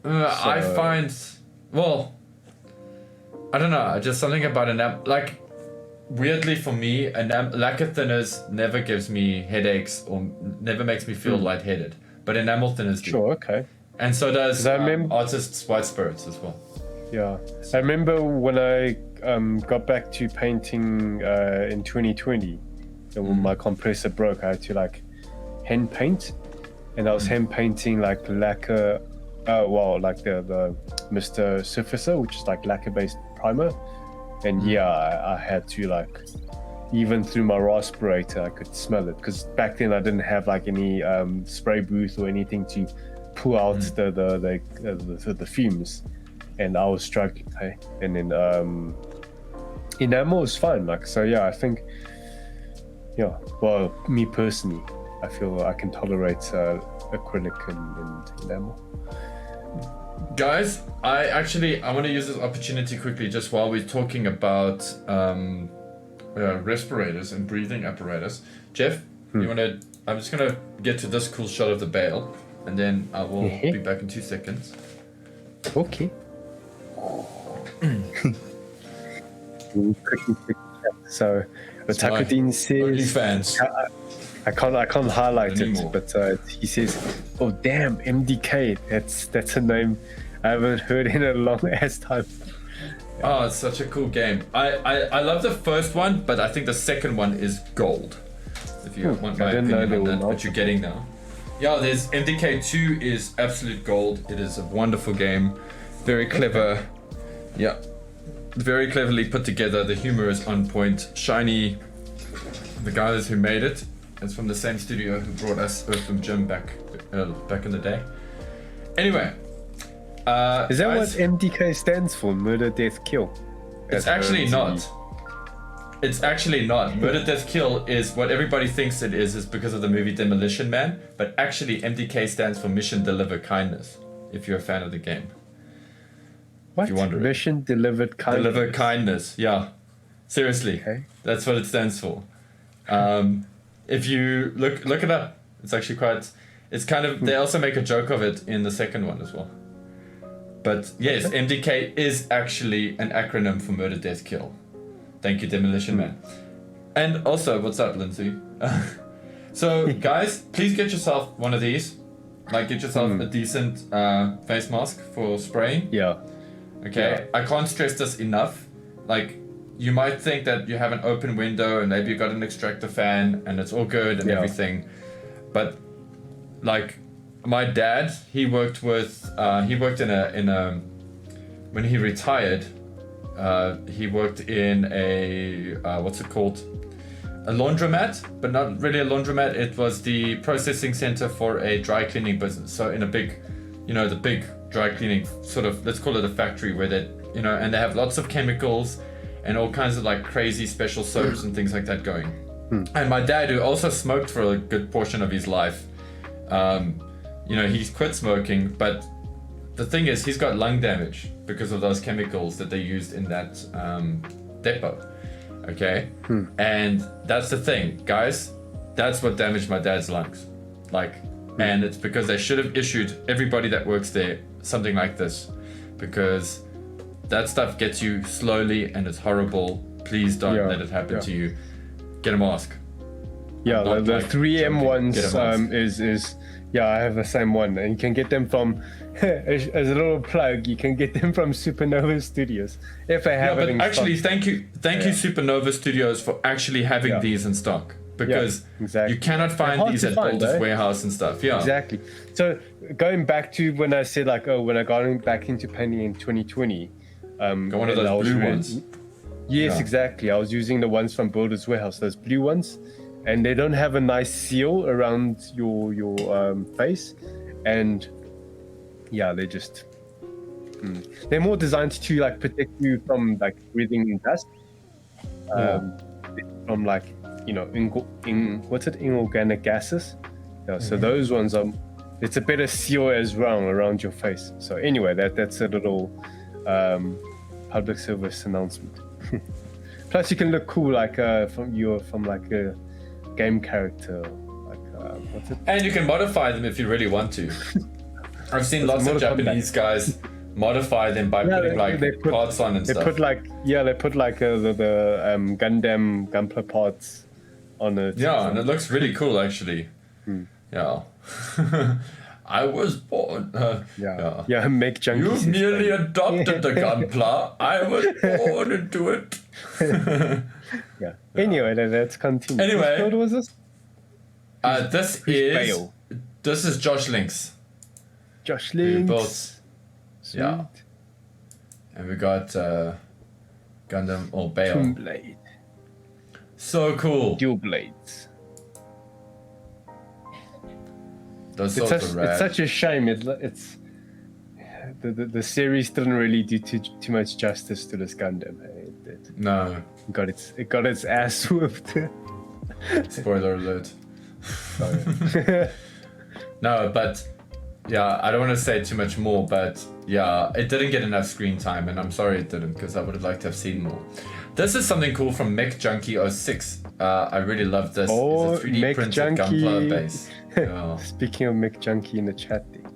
[SPEAKER 1] I find, I don't know, just something about enamel, like, weirdly for me, lacquer thinners never gives me headaches or never makes me feel lightheaded, but enamel thinners do.
[SPEAKER 2] Sure, okay.
[SPEAKER 1] And so does Artist's White Spirits as well.
[SPEAKER 2] Yeah, I remember when I got back to painting in 2020, and when my compressor broke, I had to like hand paint, and I was hand painting like lacquer, like the Mr. Surfacer, which is like lacquer based primer. And I had to like even through my respirator, I could smell it. Because back then I didn't have like any spray booth or anything to pull out the fumes, and I was struggling. Hey, and then enamel is fine. Like, so yeah, I think, yeah. Well, me personally, I feel I can tolerate acrylic and enamel.
[SPEAKER 1] Guys, I want to use this opportunity quickly, just while we're talking about respirators and breathing apparatus. Jeff, you want to? I'm just gonna get to this cool shot of the bale, and then I will be back in 2 seconds.
[SPEAKER 2] Okay. So, Takudin says,
[SPEAKER 1] fans.
[SPEAKER 2] I can't highlight it, but he says, "Oh damn, MDK. That's a name I haven't heard in a long ass time."
[SPEAKER 1] Oh, it's such a cool game. I love the first one, but I think the second one is gold. If you want my opinion on that, what you're getting now. Yeah, there's MDK2 is absolute gold. It is a wonderful game, very clever. Yeah, very cleverly put together. The humor is on point. Shiny, the guys who made it. It's from the same studio who brought us Earthworm Jim back in the day. Anyway,
[SPEAKER 2] is that what MDK stands for? Murder, Death, Kill?
[SPEAKER 1] It's actually not. It's actually not. Murder, Death, Kill is what everybody thinks it is because of the movie Demolition Man. But actually, MDK stands for Mission Deliver Kindness. If you're a fan of the game.
[SPEAKER 2] What?
[SPEAKER 1] If you wonder
[SPEAKER 2] Mission Delivered Kindness.
[SPEAKER 1] Deliver Kindness. Yeah. Seriously.
[SPEAKER 2] Okay.
[SPEAKER 1] That's what it stands for. If you look it up, it's actually quite. It's kind of. They also make a joke of it in the second one as well. But yes, MDK is actually an acronym for Murder, Death, Kill. Thank you, Demolition Man. And also, what's up, Lindsay? So, guys, please get yourself one of these. Like, get yourself a decent face mask for spraying.
[SPEAKER 2] Yeah.
[SPEAKER 1] Okay. Yeah. I can't stress this enough. Like, you might think that you have an open window and maybe you got an extractor fan and it's all good and everything, but like my dad, he worked in a when he retired, he worked in a what's it called, a laundromat, but not really a laundromat. It was the processing center for a dry cleaning business. So in a big, the big dry cleaning sort of, let's call it a factory where they, and they have lots of chemicals and all kinds of like crazy special soaps and things like that going. And my dad, who also smoked for a good portion of his life, he's quit smoking, but the thing is he's got lung damage because of those chemicals that they used in that depot. Okay? And that's the thing, guys. That's what damaged my dad's lungs. And it's because they should have issued everybody that works there something like this, because that stuff gets you slowly and it's horrible. Please don't let it happen to you. Get a mask.
[SPEAKER 2] Yeah, the 3M ones is I have the same one, and you can get them from as a little plug. You can get them from Supernova Studios if they have it in stock.
[SPEAKER 1] Actually, thank you Supernova Studios for actually having these in stock, because you cannot find these at Boulder's warehouse and stuff. Yeah,
[SPEAKER 2] exactly. So going back to when I said when I got back into painting in 2020.
[SPEAKER 1] Got one of those blue ones.
[SPEAKER 2] Yes, exactly. I was using the ones from Builder's Warehouse, those blue ones, and they don't have a nice seal around your face, and they just they're more designed to like protect you from like breathing in dust, from like inorganic gases. Yeah, so those ones it's a better seal as well around your face. So anyway, that's a little public service announcement. Plus, you can look cool from like a game character, what's it?
[SPEAKER 1] And you can modify them if you really want to. I've seen lots of Japanese guys modify them by putting parts on and stuff. They put the Gundam Gunpla parts on it. Yeah, and it looks really cool actually. Yeah. I was born.
[SPEAKER 2] Make junkies.
[SPEAKER 1] You've nearly adopted the Gunpla. I was born into it.
[SPEAKER 2] Anyway, let's continue.
[SPEAKER 1] Anyway,
[SPEAKER 2] what was this?
[SPEAKER 1] This is Josh Links.
[SPEAKER 2] Josh Links.
[SPEAKER 1] Yeah. And we got Gundam or Bale.
[SPEAKER 2] Blade.
[SPEAKER 1] So cool.
[SPEAKER 2] Dual blades.
[SPEAKER 1] Those swords are rad.
[SPEAKER 2] It's such a shame. It's the series didn't really do too much justice to this Gundam.
[SPEAKER 1] No.
[SPEAKER 2] It got its ass whooped.
[SPEAKER 1] Spoiler alert. No, but yeah, I don't want to say too much more, but yeah, it didn't get enough screen time, and I'm sorry it didn't, because I would have liked to have seen more. This is something cool from Mech Junkie 06. I really love this. It's a 3D
[SPEAKER 2] Mech
[SPEAKER 1] printed Gunpla base. Yeah.
[SPEAKER 2] Speaking of Mech Junkie in the chat thing.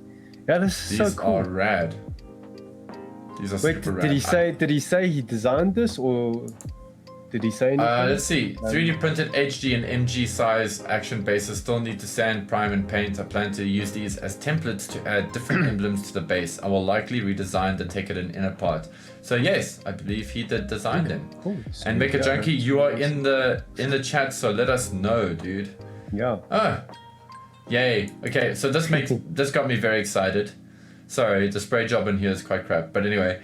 [SPEAKER 2] Yeah, this is
[SPEAKER 1] These
[SPEAKER 2] so cool.
[SPEAKER 1] are rad. These are super rad.
[SPEAKER 2] Did he say he designed this, or did he say anything?
[SPEAKER 1] Let's see. 3D printed HD and MG size action bases still need to sand, prime, and paint. I plan to use these as templates to add different emblems to the base. I will likely redesign the ticket and inner part. So yes, I believe he did design them.
[SPEAKER 2] Cool.
[SPEAKER 1] And Mecha Junkie, you are in the chat, so let us know, dude.
[SPEAKER 2] Yeah.
[SPEAKER 1] Oh, yay. Okay, so this got me very excited. Sorry, the spray job in here is quite crap. But anyway,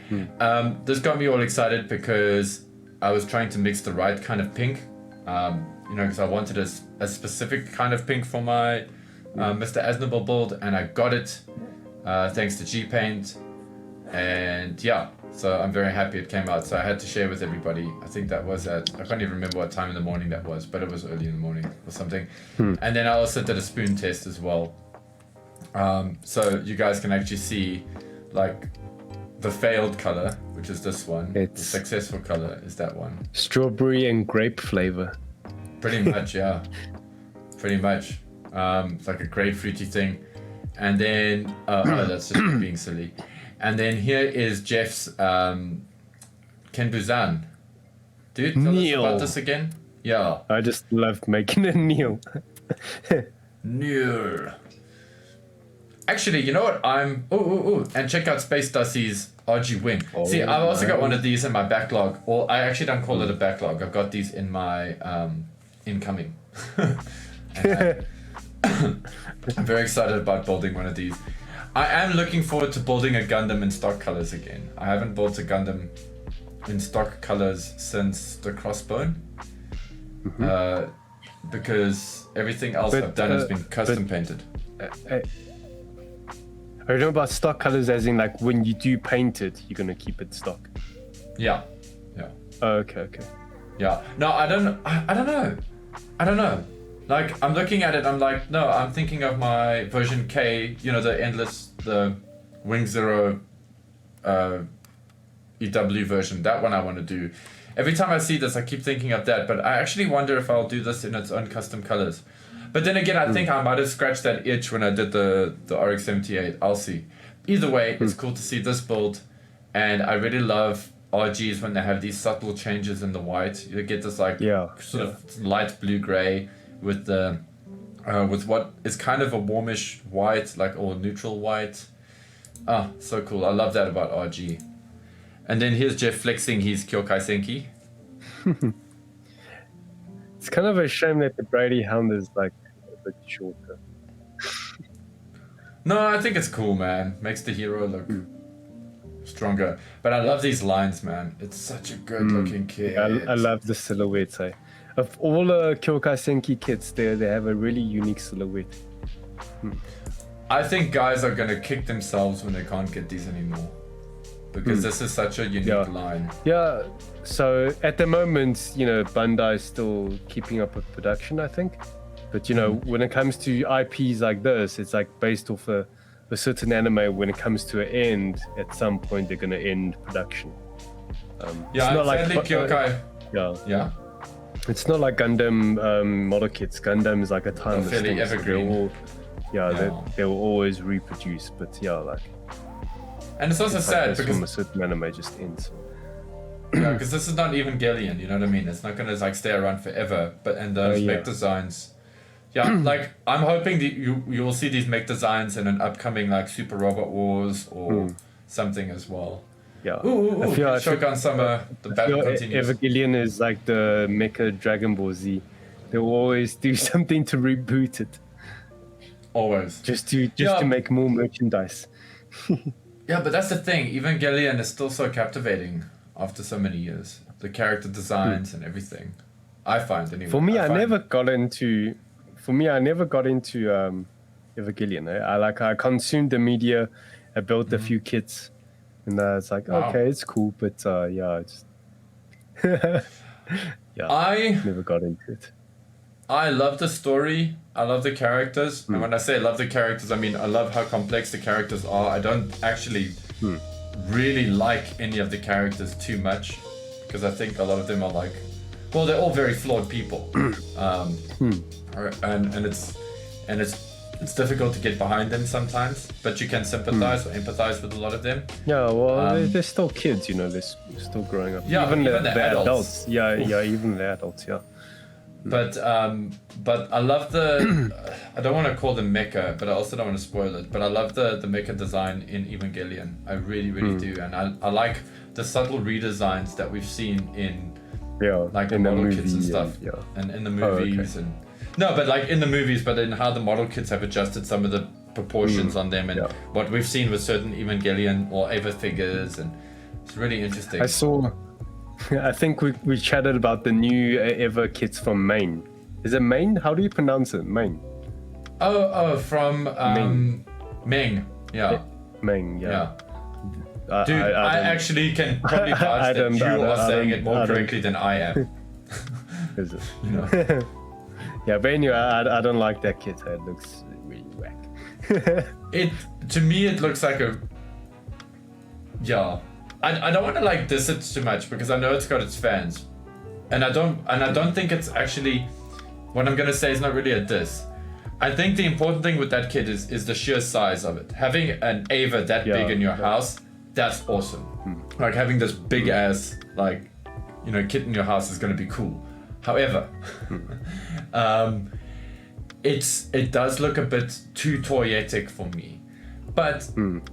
[SPEAKER 1] this got me all excited because I was trying to mix the right kind of pink, because I wanted a specific kind of pink for my Mr. Asnable build, and I got it thanks to G-Paint, and yeah, so I'm very happy it came out. So I had to share with everybody. I think that was I can't even remember what time in the morning that was, but it was early in the morning or something. And then I also did a spoon test as well. So you guys can actually see like the failed color, which is this one. The successful color is that one.
[SPEAKER 2] Strawberry and grape flavor.
[SPEAKER 1] Pretty much, yeah. Pretty much. It's like a grapefruity thing. And then, that's just me being silly. And then here is Jeff's Ken Buzan. Dude, tell us about this again. Yeah.
[SPEAKER 2] I just love making a Neil.
[SPEAKER 1] Neil. Actually, you know what? And check out Space Dusty's RG Wing. See, I've also got one of these in my backlog. Or I actually don't call it a backlog. I've got these in my incoming. I'm very excited about building one of these. I am looking forward to building a Gundam in stock colors again. I haven't built a Gundam in stock colors since the Crossbone. Because everything else I've done has been custom painted.
[SPEAKER 2] I don't know about stock colors as in like when you do paint it, you're going to keep it stock.
[SPEAKER 1] Yeah.
[SPEAKER 2] Oh, okay.
[SPEAKER 1] Yeah. No, I don't know. Like, I'm looking at it, I'm like, no, I'm thinking of my version K, the Wing Zero EW version, that one I want to do. Every time I see this, I keep thinking of that, but I actually wonder if I'll do this in its own custom colors. But then again, I think I might have scratched that itch when I did the RX-78. I'll see. Either way, it's cool to see this build, and I really love RGs when they have these subtle changes in the white. You get this like sort of light blue-gray with the with what is kind of a warmish white, like or neutral white. Ah, so cool. I love that about RG. And then here's Jeff flexing his Kyokai Senki.
[SPEAKER 2] It's kind of a shame that the Brady Hound is like a bit shorter.
[SPEAKER 1] No, I think it's cool, man. Makes the hero look stronger. But I love these lines, man. It's such a good looking kid.
[SPEAKER 2] I love the silhouettes. Of all the Kyokai Senki kits, they have a really unique silhouette.
[SPEAKER 1] I think guys are going to kick themselves when they can't get these anymore. Because this is such a unique line.
[SPEAKER 2] Yeah, so at the moment, Bandai is still keeping up with production, I think. But, when it comes to IPs like this, it's like based off a certain anime. When it comes to an end, at some point, they're going to end production.
[SPEAKER 1] It's not like Kyokai.
[SPEAKER 2] Yeah. It's not like Gundam model kits. Gundam is like a timeless thing.
[SPEAKER 1] Evergreen.
[SPEAKER 2] They will always reproduce. But
[SPEAKER 1] and it's also sad because
[SPEAKER 2] a certain anime just ends.
[SPEAKER 1] Yeah, because this is not even Gillian, you know what I mean? It's not gonna like stay around forever. But and those mech designs, like I'm hoping that you will see these mech designs in an upcoming like Super Robot Wars or something as well.
[SPEAKER 2] Yeah.
[SPEAKER 1] I feel Shogun Summer, the battle continues.
[SPEAKER 2] Evangelion is like the Mecha Dragon Ball Z. They will always do something to reboot it.
[SPEAKER 1] Always.
[SPEAKER 2] Just to make more merchandise.
[SPEAKER 1] Yeah, but that's the thing. Evangelion is still so captivating after so many years. The character designs and everything. I find anyway.
[SPEAKER 2] For me, I never got into Evangelion. I consumed the media. I built a few kits, and it's like, okay, it's cool, but yeah, I never got into it.
[SPEAKER 1] I love the story. I love the characters. And when I say I love the characters, I mean I love how complex the characters are. I don't actually really like any of the characters too much, because I think a lot of them are like, well, they're all very flawed people. And it's difficult to get behind them sometimes, but you can sympathize or empathize with a lot of them.
[SPEAKER 2] Yeah, well, they're still kids, they're still growing up.
[SPEAKER 1] Yeah, even the adults.
[SPEAKER 2] Yeah, even the adults, yeah.
[SPEAKER 1] But I love I don't want to call them mecha, but I also don't want to spoil it, but I love the mecha design in Evangelion. I really, really do. And I like the subtle redesigns that we've seen in like the model kits and stuff.
[SPEAKER 2] Yeah.
[SPEAKER 1] And in the movies but like in the movies, but in how the model kits have adjusted some of the proportions on them, and what we've seen with certain Evangelion or Eva figures, and it's really interesting.
[SPEAKER 2] I think we chatted about the new Eva kits from Maine. Is it Maine? How do you pronounce it? Maine.
[SPEAKER 1] From Ming. Yeah.
[SPEAKER 2] Ming, yeah.
[SPEAKER 1] Dude, I actually can probably vouch that you are saying it more correctly than I am.
[SPEAKER 2] Is it? Yeah, but anyway, I don't like that kit. It looks really whack.
[SPEAKER 1] To me, it looks like a... Yeah. I don't want to like diss it too much, because I know it's got its fans. And I don't think it's actually... What I'm going to say is not really a diss. I think the important thing with that kit is the sheer size of it. Having an Ava that big in your house, that's awesome. Like having this big ass, like, kit in your house is going to be cool. However, it does look a bit too toyetic for me. But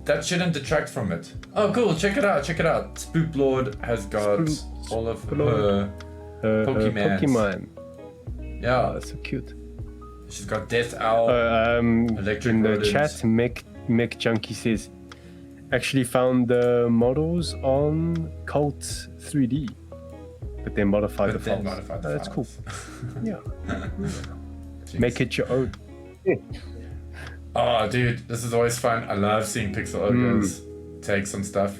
[SPEAKER 1] that shouldn't detract from it. Oh, cool. Check it out. Spook Lord has got all of her Pokemon. Yeah.
[SPEAKER 2] Oh, that's so cute.
[SPEAKER 1] She's got Death Owl, Electric
[SPEAKER 2] in the
[SPEAKER 1] Rodents.
[SPEAKER 2] chat, Mick Junkie says, actually found the models on Cult 3D, but they modified the files. That's cool. Yeah. Make it your own.
[SPEAKER 1] Oh, dude, this is always fun. I love seeing Pixel Ogres take some stuff.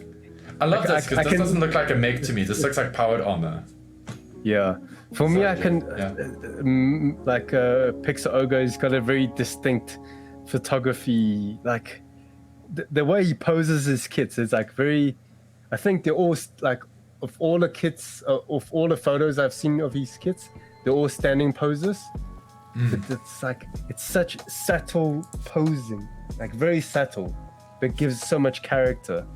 [SPEAKER 1] I love this, because this doesn't look like a mech to me. This looks like powered armor.
[SPEAKER 2] Yeah. For me, I can... Pixel Ogre's got a very distinct photography. Like, the way he poses his kits is like very... I think they're all, like, of all the kits, of all the photos I've seen of his kits, they're all standing poses. But it's such subtle posing, like very subtle, but gives so much character.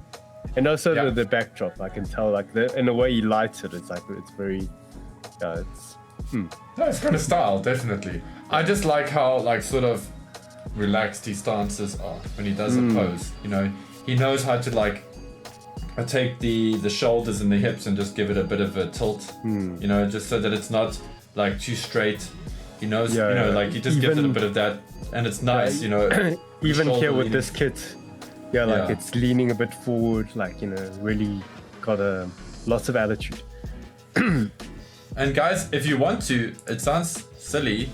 [SPEAKER 2] And also the backdrop, I can tell, like in the way he lights it, it's like it's very, it's.
[SPEAKER 1] No, it's got a style, definitely. I just like how like sort of relaxed his stances are when he does a pose. He knows how to like take the shoulders and the hips and just give it a bit of a tilt. Just so that it's not like too straight. He knows, like he just gives it a bit of that, and it's nice,
[SPEAKER 2] Even here with this kit, it's leaning a bit forward, like really got lots of attitude.
[SPEAKER 1] And guys, if you want to, it sounds silly,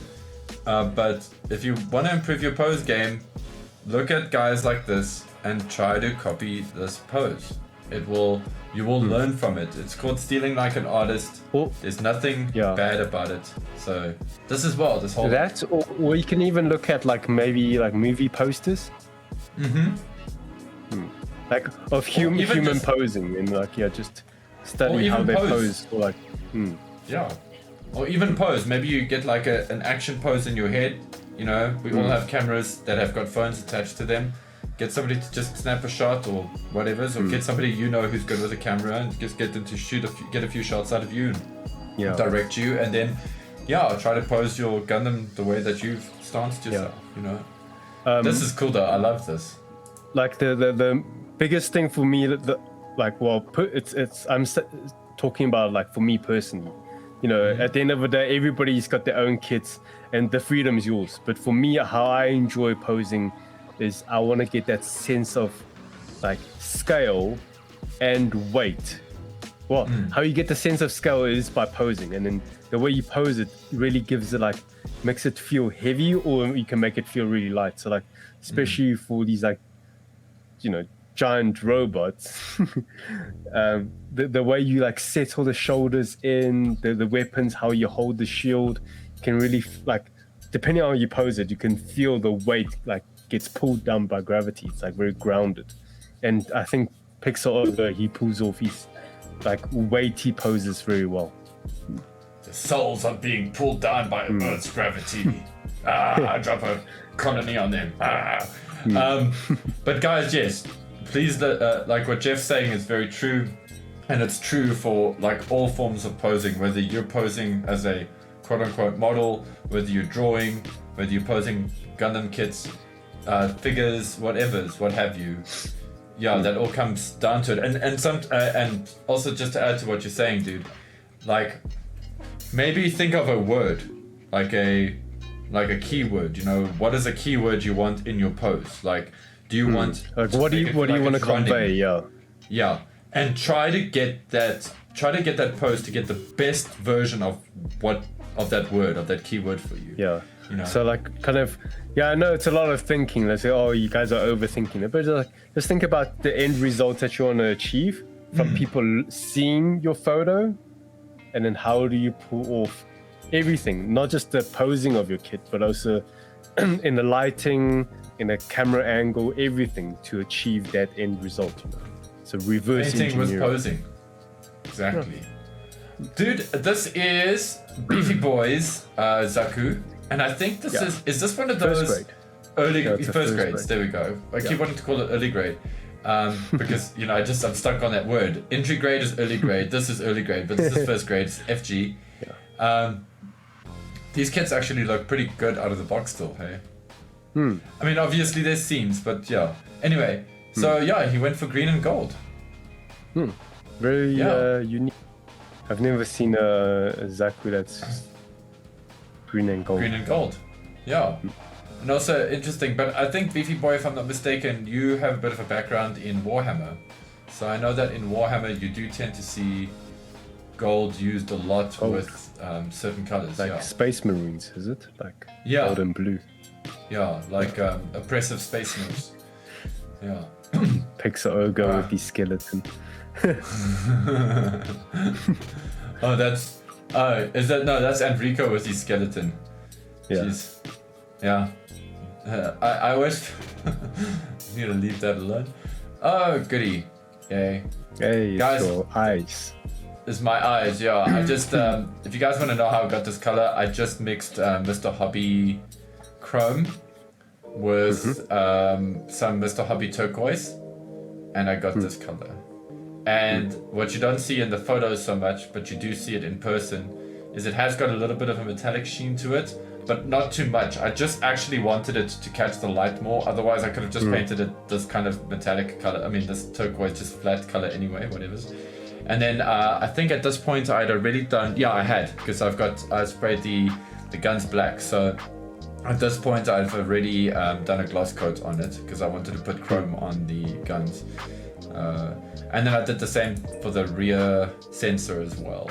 [SPEAKER 1] but if you want to improve your pose game, look at guys like this and try to copy this pose. You will learn from it. It's called stealing like an artist. There's nothing bad about it. So this whole
[SPEAKER 2] that, or you can even look at like maybe like movie posters. Like of human posing, and like just study how they pose. Or like
[SPEAKER 1] or even pose. Maybe you get like an action pose in your head. We all have cameras that have got phones attached to them. Get somebody to just snap a shot or whatever, or get somebody who's good with a camera and just get them to get a few shots out of you and direct you, and then try to pose your Gundam the way that you've stanced yourself. This is cool though. I love this.
[SPEAKER 2] Like the biggest thing for me, I'm talking about like for me personally. At the end of the day, everybody's got their own kits and the freedom's yours. But for me, how I enjoy posing is I want to get that sense of like scale and weight how you get the sense of scale is by posing, and then the way you pose it really gives it like makes it feel heavy, or you can make it feel really light. So like especially for these like giant robots, the way you like settle the shoulders in the weapons, how you hold the shield, can really like depending on how you pose it, you can feel the weight like gets pulled down by gravity. It's like very grounded, and I think Pixel he pulls off his like weighty poses very well.
[SPEAKER 1] The souls are being pulled down by Earth's gravity. I drop a colony on them. But guys, yes, please, like what Jeff's saying is very true, and it's true for like all forms of posing, whether you're posing as a quote-unquote model, whether you're drawing, whether you're posing Gundam kits, figures, what have you. Yeah, that all comes down to it. And also just to add to what you're saying, dude, like maybe think of a word, like a keyword. What is a keyword you want in your pose? Like, do you want
[SPEAKER 2] like what do you want to convey?
[SPEAKER 1] Yeah, and try to get that pose to get the best version of that word, of that keyword for you.
[SPEAKER 2] Yeah. So like kind of, I know it's a lot of thinking. Let's say, you guys are overthinking it, but just think about the end result that you want to achieve from people seeing your photo, and then how do you pull off everything, not just the posing of your kit, but also in the lighting, in the camera angle, everything to achieve that end result. So reverse
[SPEAKER 1] Painting
[SPEAKER 2] engineering.
[SPEAKER 1] with posing. Exactly. Yeah. Dude, this is Beefy Boy's Zaku. And I think this is this one of those early first grades? There we go. I keep wanting to call it early grade. Because I'm stuck on that word. Entry grade is early grade, this is early grade, but this is first grade, it's FG. These kits actually look pretty good out of the box still, hey? I mean, obviously there's seams, but yeah. Anyway, so he went for green and gold.
[SPEAKER 2] Very unique. I've never seen a Zaku that's green and gold.
[SPEAKER 1] Green and gold, yeah. And also interesting, but I think Beefy Boy, if I'm not mistaken, you have a bit of a background in Warhammer. So I know that in Warhammer you do tend to see gold used a lot with certain colors.
[SPEAKER 2] Like Space Marines, is it? Like gold and blue.
[SPEAKER 1] Yeah, like oppressive space moves. Yeah.
[SPEAKER 2] Pixel Ogre with the skeleton.
[SPEAKER 1] That's Enrico with his skeleton.
[SPEAKER 2] Yeah.
[SPEAKER 1] Jeez. Yeah. I always need to leave that alone. Oh, goody. Yay.
[SPEAKER 2] Hey, guys, your eyes.
[SPEAKER 1] It's my eyes, yeah. I just, if you guys want to know how I got this color, I just mixed Mr. Hobby Chrome with some Mr. Hobby Turquoise, and I got this color. And what you don't see in the photos so much, but you do see it in person, is it has got a little bit of a metallic sheen to it, but not too much. I just actually wanted it to catch the light more. Otherwise, I could have just painted it this kind of metallic color. I mean, this turquoise, just flat color anyway, whatever. And then I think at this point I'd already done, I had, because I sprayed the guns black. So at this point I've already done a gloss coat on it because I wanted to put chrome on the guns. And then I did the same for the rear sensor as well.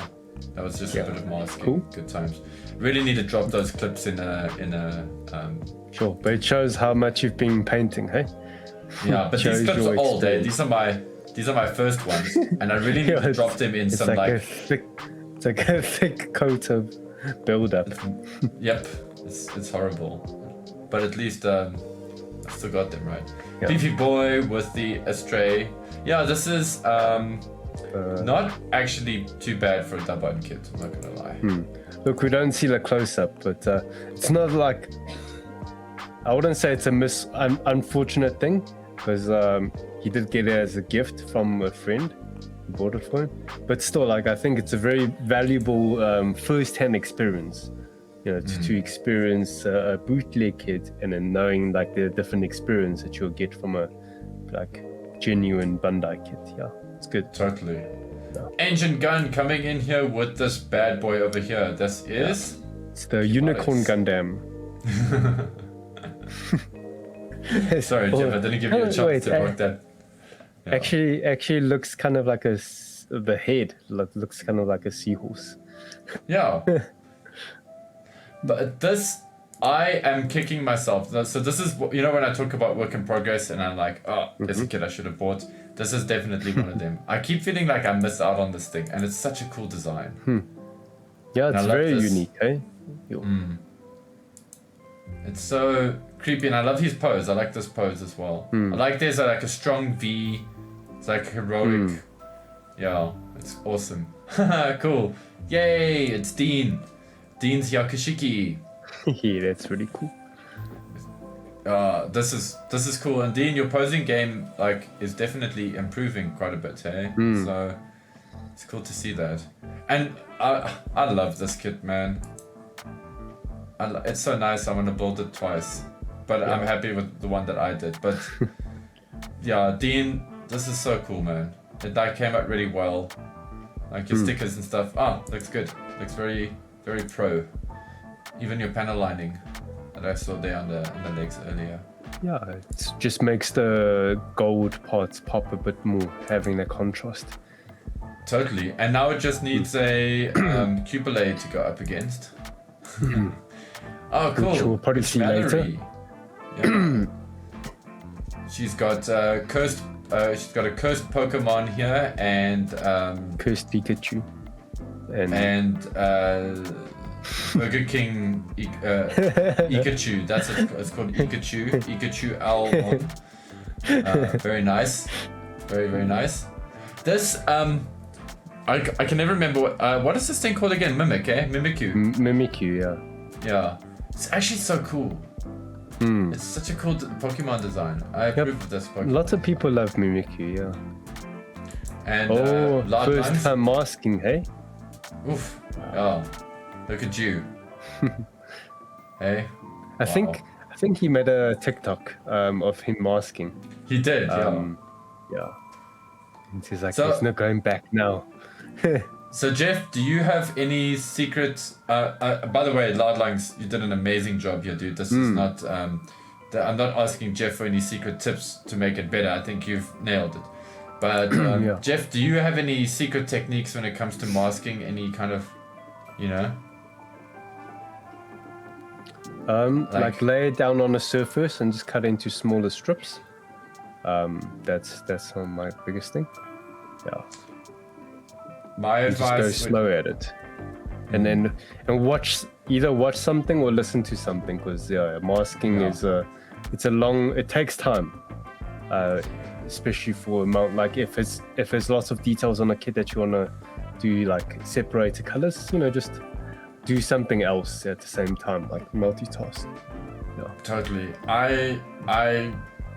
[SPEAKER 1] That was just a bit of masking.
[SPEAKER 2] Cool.
[SPEAKER 1] Good times. Really need to drop those clips in a
[SPEAKER 2] Sure, but it shows how much you've been painting, hey?
[SPEAKER 1] Yeah, but these clips are old, eh? These are my first ones, and I really need to drop them in some
[SPEAKER 2] it's like a thick coat of build-up.
[SPEAKER 1] Yep, it's horrible, but at least I still got them right. Beefy Boy with the Astray. Yeah, this is not actually too bad for a dub-on kit, I'm not gonna lie.
[SPEAKER 2] Look, we don't see the close-up, but it's not like, I wouldn't say it's an unfortunate thing, because he did get it as a gift from a friend who bought it for him. But still, like, I think it's a very valuable first-hand experience, to experience a bootleg kit, and then knowing like the different experience that you'll get from a like genuine Bandai kit. Yeah, it's good.
[SPEAKER 1] Totally. Yeah. Engine gun coming in here with this bad boy over here. This is
[SPEAKER 2] it's the Unicorn Gundam.
[SPEAKER 1] Sorry, Jeff, I didn't give you a chance to work that. Yeah.
[SPEAKER 2] Actually looks kind of like a the head looks kind of like a seahorse.
[SPEAKER 1] Yeah. But this, I am kicking myself. So this is, when I talk about work in progress and I'm like, as a kid I should have bought. This is definitely one of them. I keep feeling like I missed out on this thing, and it's such a cool design.
[SPEAKER 2] Yeah, it's very unique, eh?
[SPEAKER 1] It's so creepy, and I love his pose. I like this pose as well. I like there's like a strong V. It's like heroic. Yeah, it's awesome. Cool. Yay, it's Dean. Dean's Yakushiki.
[SPEAKER 2] Yeah, that's really cool.
[SPEAKER 1] This is cool. And Dean, your posing game is definitely improving quite a bit, hey? So it's cool to see that. And I love this kit, man. It's so nice. I want to build it twice, but I'm happy with the one that I did. But yeah, Dean, this is so cool, man. It came out really well. Like your stickers and stuff. Looks good. Looks very, very pro. Even your panel lining that I saw there on the legs earlier.
[SPEAKER 2] Yeah, it just makes the gold parts pop a bit more, having the contrast.
[SPEAKER 1] Totally. And now it just needs a cupola to go up against. Oh, cool.
[SPEAKER 2] Which we'll probably see later.
[SPEAKER 1] Yeah. She's got cursed. She's got a cursed Pokemon here and
[SPEAKER 2] cursed Pikachu.
[SPEAKER 1] And Burger King Ikachu. That's it. It's called Ikachu. Ikachu Almond. Very nice. Very, very nice. This I can never remember what is this thing called again? Mimikyu.
[SPEAKER 2] Mimikyu, yeah.
[SPEAKER 1] Yeah. It's actually so cool. It's such a cool Pokemon design. I approve of this Pokemon.
[SPEAKER 2] Lots of people love Mimikyu, yeah.
[SPEAKER 1] And
[SPEAKER 2] first time masking, hey?
[SPEAKER 1] Oof. Oh, look at you. Hey.
[SPEAKER 2] I think he made a TikTok of him masking.
[SPEAKER 1] He did, yeah.
[SPEAKER 2] Yeah. And he's like, there's no going back now.
[SPEAKER 1] So Jeff, do you have any secrets? By the way, Loudlines, you did an amazing job here, dude. This is not. I'm not asking Jeff for any secret tips to make it better. I think you've nailed it. But Jeff, do you have any secret techniques when it comes to masking? Any kind of,
[SPEAKER 2] like lay it down on a surface and just cut into smaller strips. That's my biggest thing. Yeah.
[SPEAKER 1] My advice.
[SPEAKER 2] Just go slow at it, and watch something or listen to something, because masking is it takes time, especially for amount, like if there's lots of details on a kit that you wanna do, like separate the colors, just do something else at the same time, like multitask. Yeah. Totally.
[SPEAKER 1] I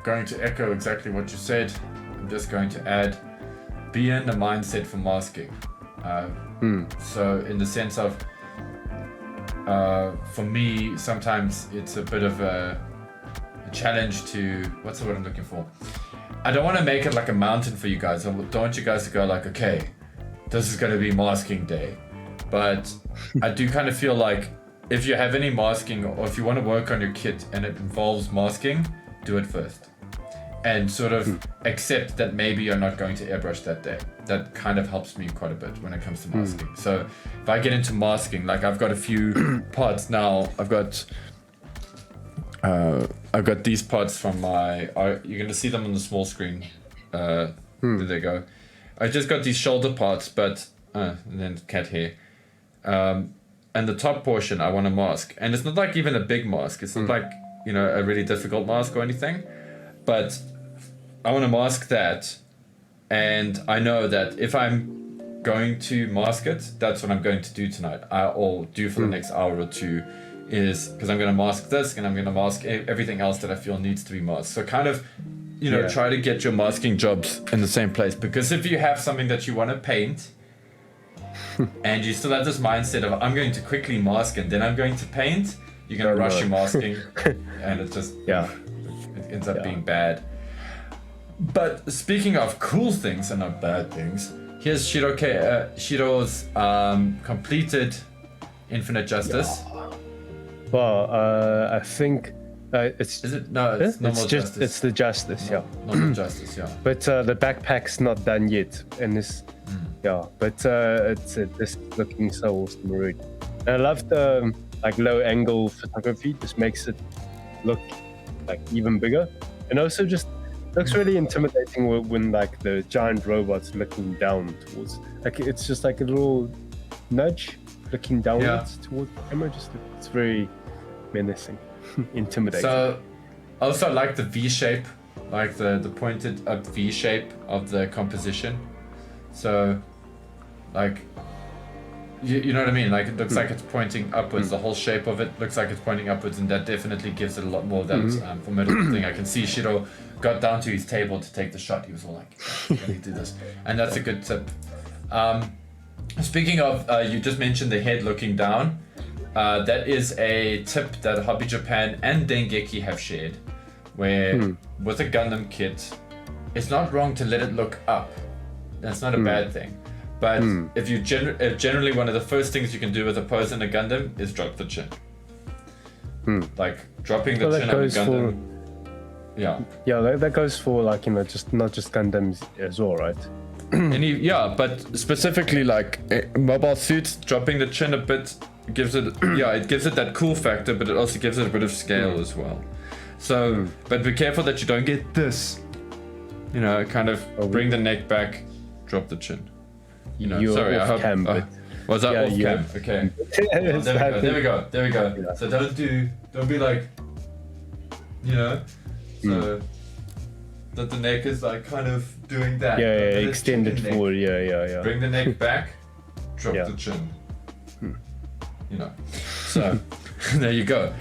[SPEAKER 1] going to echo exactly what you said. I'm just going to add, be in the mindset for masking. So in the sense of, for me, sometimes it's a bit of a challenge to, what's the word I'm looking for? I don't want to make it like a mountain for you guys. I don't want you guys to go like, okay, this is going to be masking day. But I do kind of feel like if you have any masking, or if you want to work on your kit and it involves masking, do it first. And sort of accept that maybe you're not going to airbrush that day. That kind of helps me quite a bit when it comes to masking. So if I get into masking, like I've got a few parts now. I've got these parts from my. You're gonna see them on the small screen. There they go. I just got these shoulder parts, but and then cat hair. And the top portion I want to mask, and it's not like even a big mask. It's not like a really difficult mask or anything, but I want to mask that, and I know that if I'm going to mask it, that's what I'm going to do tonight. I'll do for the next hour or two, is because I'm going to mask this and I'm going to mask everything else that I feel needs to be masked. So kind of, try to get your masking jobs in the same place, because if you have something that you want to paint and you still have this mindset of I'm going to quickly mask and then I'm going to paint, you're going to rush your masking and it just it ends up being bad. But speaking of cool things and not bad things, here's Shiro's completed Infinite Justice.
[SPEAKER 2] Well, I think it's.
[SPEAKER 1] Is it? No, it's normal justice.
[SPEAKER 2] It's the justice,
[SPEAKER 1] normal justice, yeah.
[SPEAKER 2] But the backpack's not done yet, and Yeah, but this is looking so awesome already. And I love the like low angle photography. Just makes it look like even bigger, and also just looks really intimidating when like the giant robot's looking down towards. Like it's just like a little nudge looking downwards towards the camera. Just it's very menacing, intimidating.
[SPEAKER 1] So I also like the V shape, like the pointed up V shape of the composition. So like you know what I mean? Like it looks like it's pointing upwards. The whole shape of it looks like it's pointing upwards, and that definitely gives it a lot more of that formidable thing. I can see Shiro got down to his table to take the shot. He was all like, "Let me do this," and that's a good tip. Speaking of, you just mentioned the head looking down. That is a tip that Hobby Japan and Dengeki have shared, where with a Gundam kit, it's not wrong to let it look up. That's not a bad thing. But if you generally one of the first things you can do with a pose in a Gundam is drop the chin. Like dropping the chin of a Gundam.
[SPEAKER 2] Yeah, that goes for like, you know, just not just Gundams as well, right?
[SPEAKER 1] But specifically like mobile suits, dropping the chin a bit gives it it gives it that cool factor, but it also gives it a bit of scale as well. So but be careful that you don't get this, you know, kind of bring the neck back, drop the chin. You know, sorry, I hope was that off cam? Okay. There we go. Yeah. So don't be like, you know, so that the neck is like kind of doing that.
[SPEAKER 2] Yeah, extended forward. Yeah.
[SPEAKER 1] Bring the neck back, drop the chin. You know, so there you go.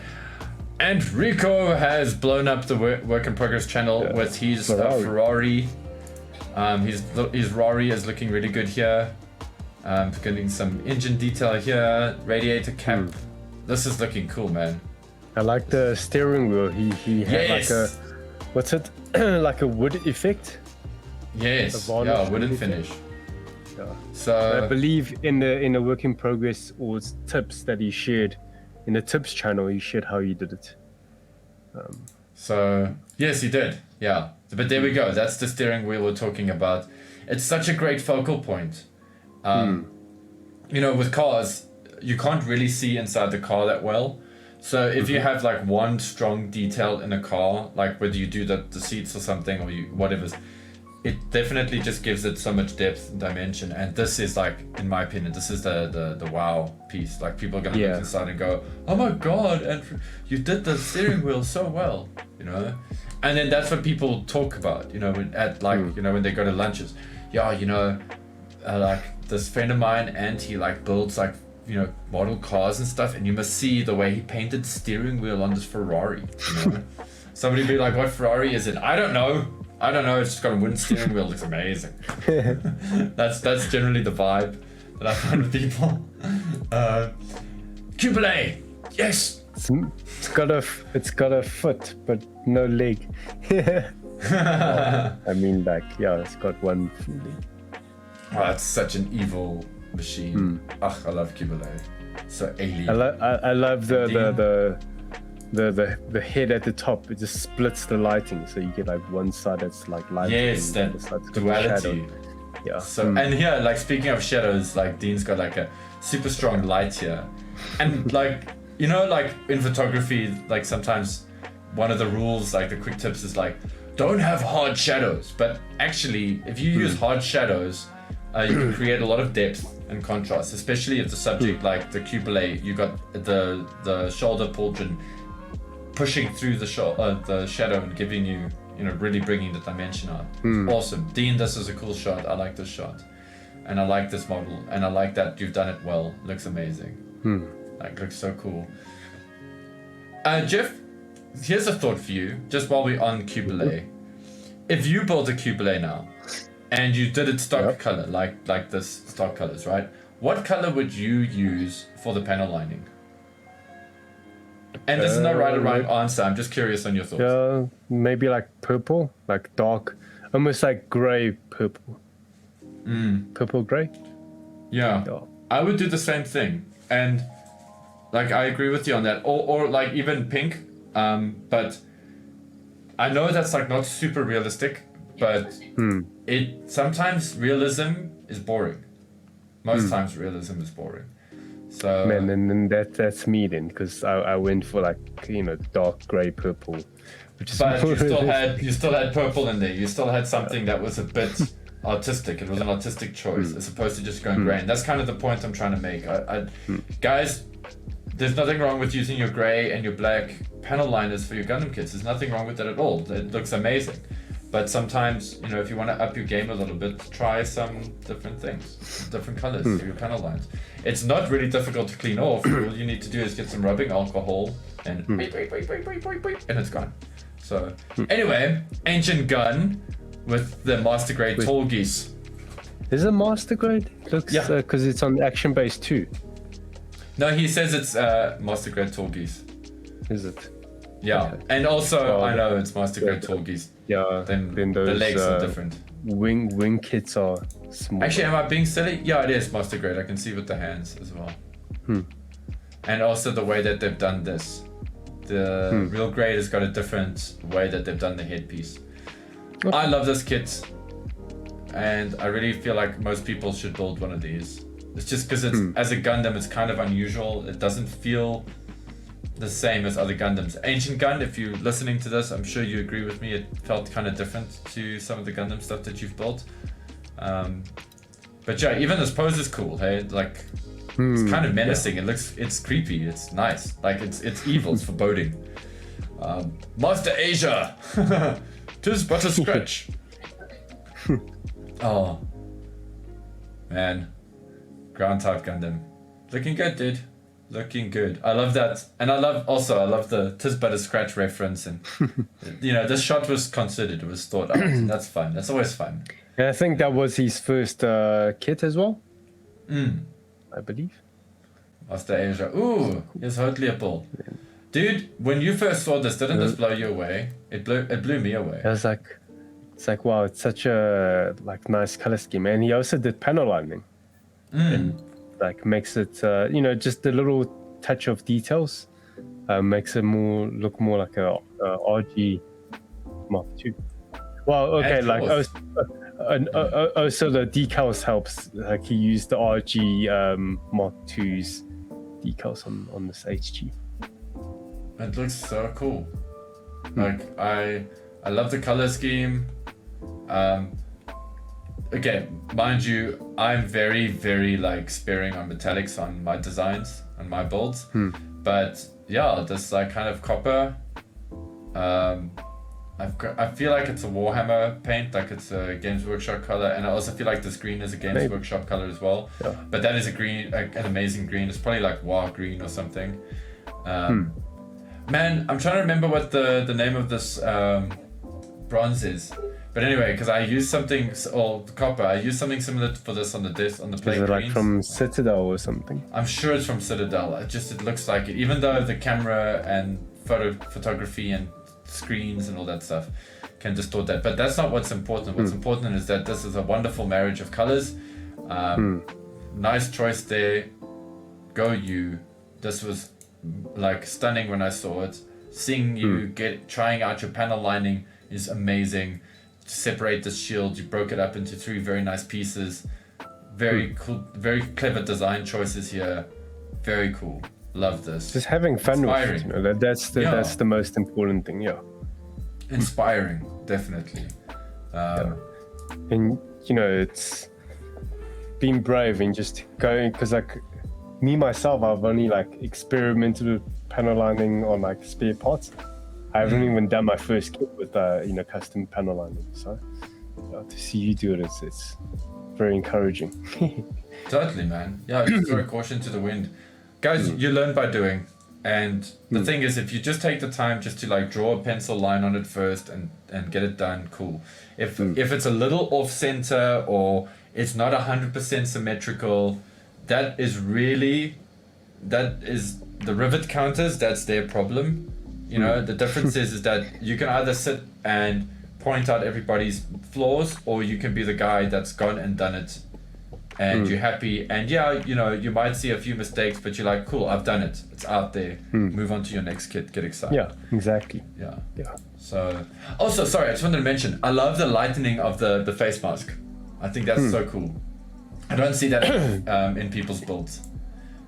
[SPEAKER 1] And Rico has blown up the work in progress channel with his Ferrari. His Rari is looking really good here. Getting some engine detail here, radiator cap. This is looking cool, man.
[SPEAKER 2] I like the steering wheel. He had like a, what's it? Like a wood effect.
[SPEAKER 1] Yes, wooden finish.
[SPEAKER 2] Yeah.
[SPEAKER 1] So
[SPEAKER 2] I believe in the work in progress or tips that he shared in the tips channel, he shared how he did it.
[SPEAKER 1] So yes, he did. Yeah, but there we go. That's the steering wheel we're talking about. It's such a great focal point. You know, with cars, you can't really see inside the car that well. So if you have like one strong detail in a car, like whether you do the seats or something or whatever, it definitely just gives it so much depth and dimension. And this is like, in my opinion, this is the wow piece. Like people are gonna look inside and go, oh my god, and you did the steering wheel so well, you know. And then that's what people talk about, you know, you know, when they go to lunches. Yeah, you know, like this friend of mine, and he like builds like, you know, model cars and stuff, and you must see the way he painted the steering wheel on this Ferrari, you know. Somebody be like, what Ferrari is it? I don't know, it's just got a wooden steering wheel. Looks amazing. That's generally the vibe that I find with people. Cubile, yes.
[SPEAKER 2] It's got a foot but no leg. I mean, like, it's got one full leg.
[SPEAKER 1] Oh, it's such an evil machine. I love Cubile. So alien.
[SPEAKER 2] I love the head at the top. It just splits the lighting, so you get like one side that's like light.
[SPEAKER 1] Yes, that duality.
[SPEAKER 2] Yeah.
[SPEAKER 1] So and here, like speaking of shadows, like Dean's got like a super strong light here, and like, you know, like in photography, like sometimes one of the rules, like the quick tips, is like don't have hard shadows. But actually, if you use hard shadows, you can create a lot of depth and contrast, especially if the subject, like the Cubile, you got the shoulder pauldron pushing through the shadow and giving you, you know, really bringing the dimension out. Awesome. Dean, this is a cool shot. I like this shot. And I like this model. And I like that you've done it well. Looks amazing. Like, looks so cool. Jeff, here's a thought for you, just while we're on Cubile. If you build a Cubile now, and you did it stock color, like this stock colors, right? What color would you use for the panel lining? And this is not right or wrong answer. I'm just curious on your thoughts.
[SPEAKER 2] Maybe like purple, like dark, almost like gray purple. Purple gray.
[SPEAKER 1] Yeah, I would do the same thing, and like I agree with you on that. Or like even pink. But I know that's like not super realistic. but it sometimes realism is boring. Most times realism is boring. So
[SPEAKER 2] Man, and that's me then, because I went for like, you know, dark grey purple, which is
[SPEAKER 1] but you still had purple in there. You still had something that was a bit artistic. It was an artistic choice as opposed to just going grey. And that's kind of the point I'm trying to make. Guys, there's nothing wrong with using your grey and your black panel liners for your Gundam kits. There's nothing wrong with that at all. It looks amazing. But sometimes, you know, if you want to up your game a little bit, try some different things, different colors for your panel lines. It's not really difficult to clean off. All you need to do is get some rubbing alcohol and and it's gone. So anyway, Ancient Gun with the Master Grade Tall Geese.
[SPEAKER 2] Is it Master Grade? Looks because it's on Action Base 2.
[SPEAKER 1] No, he says it's Master Grade Tall Geese.
[SPEAKER 2] Is it?
[SPEAKER 1] Yeah, okay. And also I know it's Master Grade Tall Geese.
[SPEAKER 2] Yeah,
[SPEAKER 1] then those, the legs are different.
[SPEAKER 2] Wing kits are small.
[SPEAKER 1] Actually, am I being silly? Yeah, it is Master Grade. I can see with the hands as well. And also the way that they've done this. The real grade has got a different way that they've done the headpiece. Okay. I love this kit, and I really feel like most people should build one of these. It's just because it's as a Gundam, it's kind of unusual. It doesn't feel the same as other Gundams. Ancient Gun, if you're listening to this, I'm sure you agree with me. It felt kind of different to some of the Gundam stuff that you've built. But yeah, even this pose is cool. Hey, like it's kind of menacing. It's creepy. It's nice. Like it's evil. It's foreboding. Master Asia, 'tis but a scratch. Oh man, ground type Gundam, looking good, dude. Looking good. I love that, and I love the "tis but a scratch" reference, and you know, this shot was considered. It was thought out. That's fun. That's always fun.
[SPEAKER 2] And I think that was his first kit as well. I believe.
[SPEAKER 1] Master Asia. Ooh, here's Hotliapple. Dude, when you first saw this, didn't this blow you away? It blew me away.
[SPEAKER 2] I was like, it's like, wow, it's such a like nice color scheme, and he also did panel lining, and like makes it you know, just a little touch of details makes it look more like a RG Mark II. Well, okay, like so the decals helps. Like he used the RG Mark II's decals on this HG.
[SPEAKER 1] It looks so cool. Like I love the color scheme. Okay, mind you, I'm very, very like sparing on metallics on my designs, on my builds. But yeah, this like kind of copper. I feel like it's a Warhammer paint, like it's a Games Workshop color, and I also feel like this green is a Games Workshop color as well. Yeah. But that is a green, an amazing green. It's probably like War green or something. Man, I'm trying to remember what the name of this bronze is. But anyway, because I used something, or copper, I used something similar for this on the disc, on the plate.
[SPEAKER 2] Is it like from Citadel or something?
[SPEAKER 1] I'm sure it's from Citadel. It looks like it, even though the camera and photography and screens and all that stuff can distort that. But that's not what's important. What's important is that this is a wonderful marriage of colors. Nice choice there. Go you. This was like stunning when I saw it. Seeing you trying out your panel lining is amazing. To separate this shield, you broke it up into 3 very nice pieces. Very cool, very clever design choices here. Very cool. Love this.
[SPEAKER 2] Just having fun with it, you know, that's the most important thing. Yeah.
[SPEAKER 1] Inspiring, definitely.
[SPEAKER 2] And you know, it's being brave and just going, because like me myself, I've only like experimented with panel lining on like spare parts. I haven't even done my first kit with you know, custom panel lining. So to see you do it, it's very encouraging.
[SPEAKER 1] Totally, man. Yeah, just throw caution to the wind. Guys, you learn by doing. And the thing is, if you just take the time just to like draw a pencil line on it first and get it done, cool. If it's a little off center or it's not 100% symmetrical, that is the rivet counters, that's their problem. You know, the difference is that you can either sit and point out everybody's flaws, or you can be the guy that's gone and done it and you're happy. And yeah, you know, you might see a few mistakes, but you're like, cool, I've done it. It's out there. Move on to your next kit. Get excited.
[SPEAKER 2] Yeah, exactly.
[SPEAKER 1] Yeah.
[SPEAKER 2] Yeah.
[SPEAKER 1] So, also, sorry, I just wanted to mention, I love the lightening of the face mask. I think that's so cool. I don't see that in people's builds.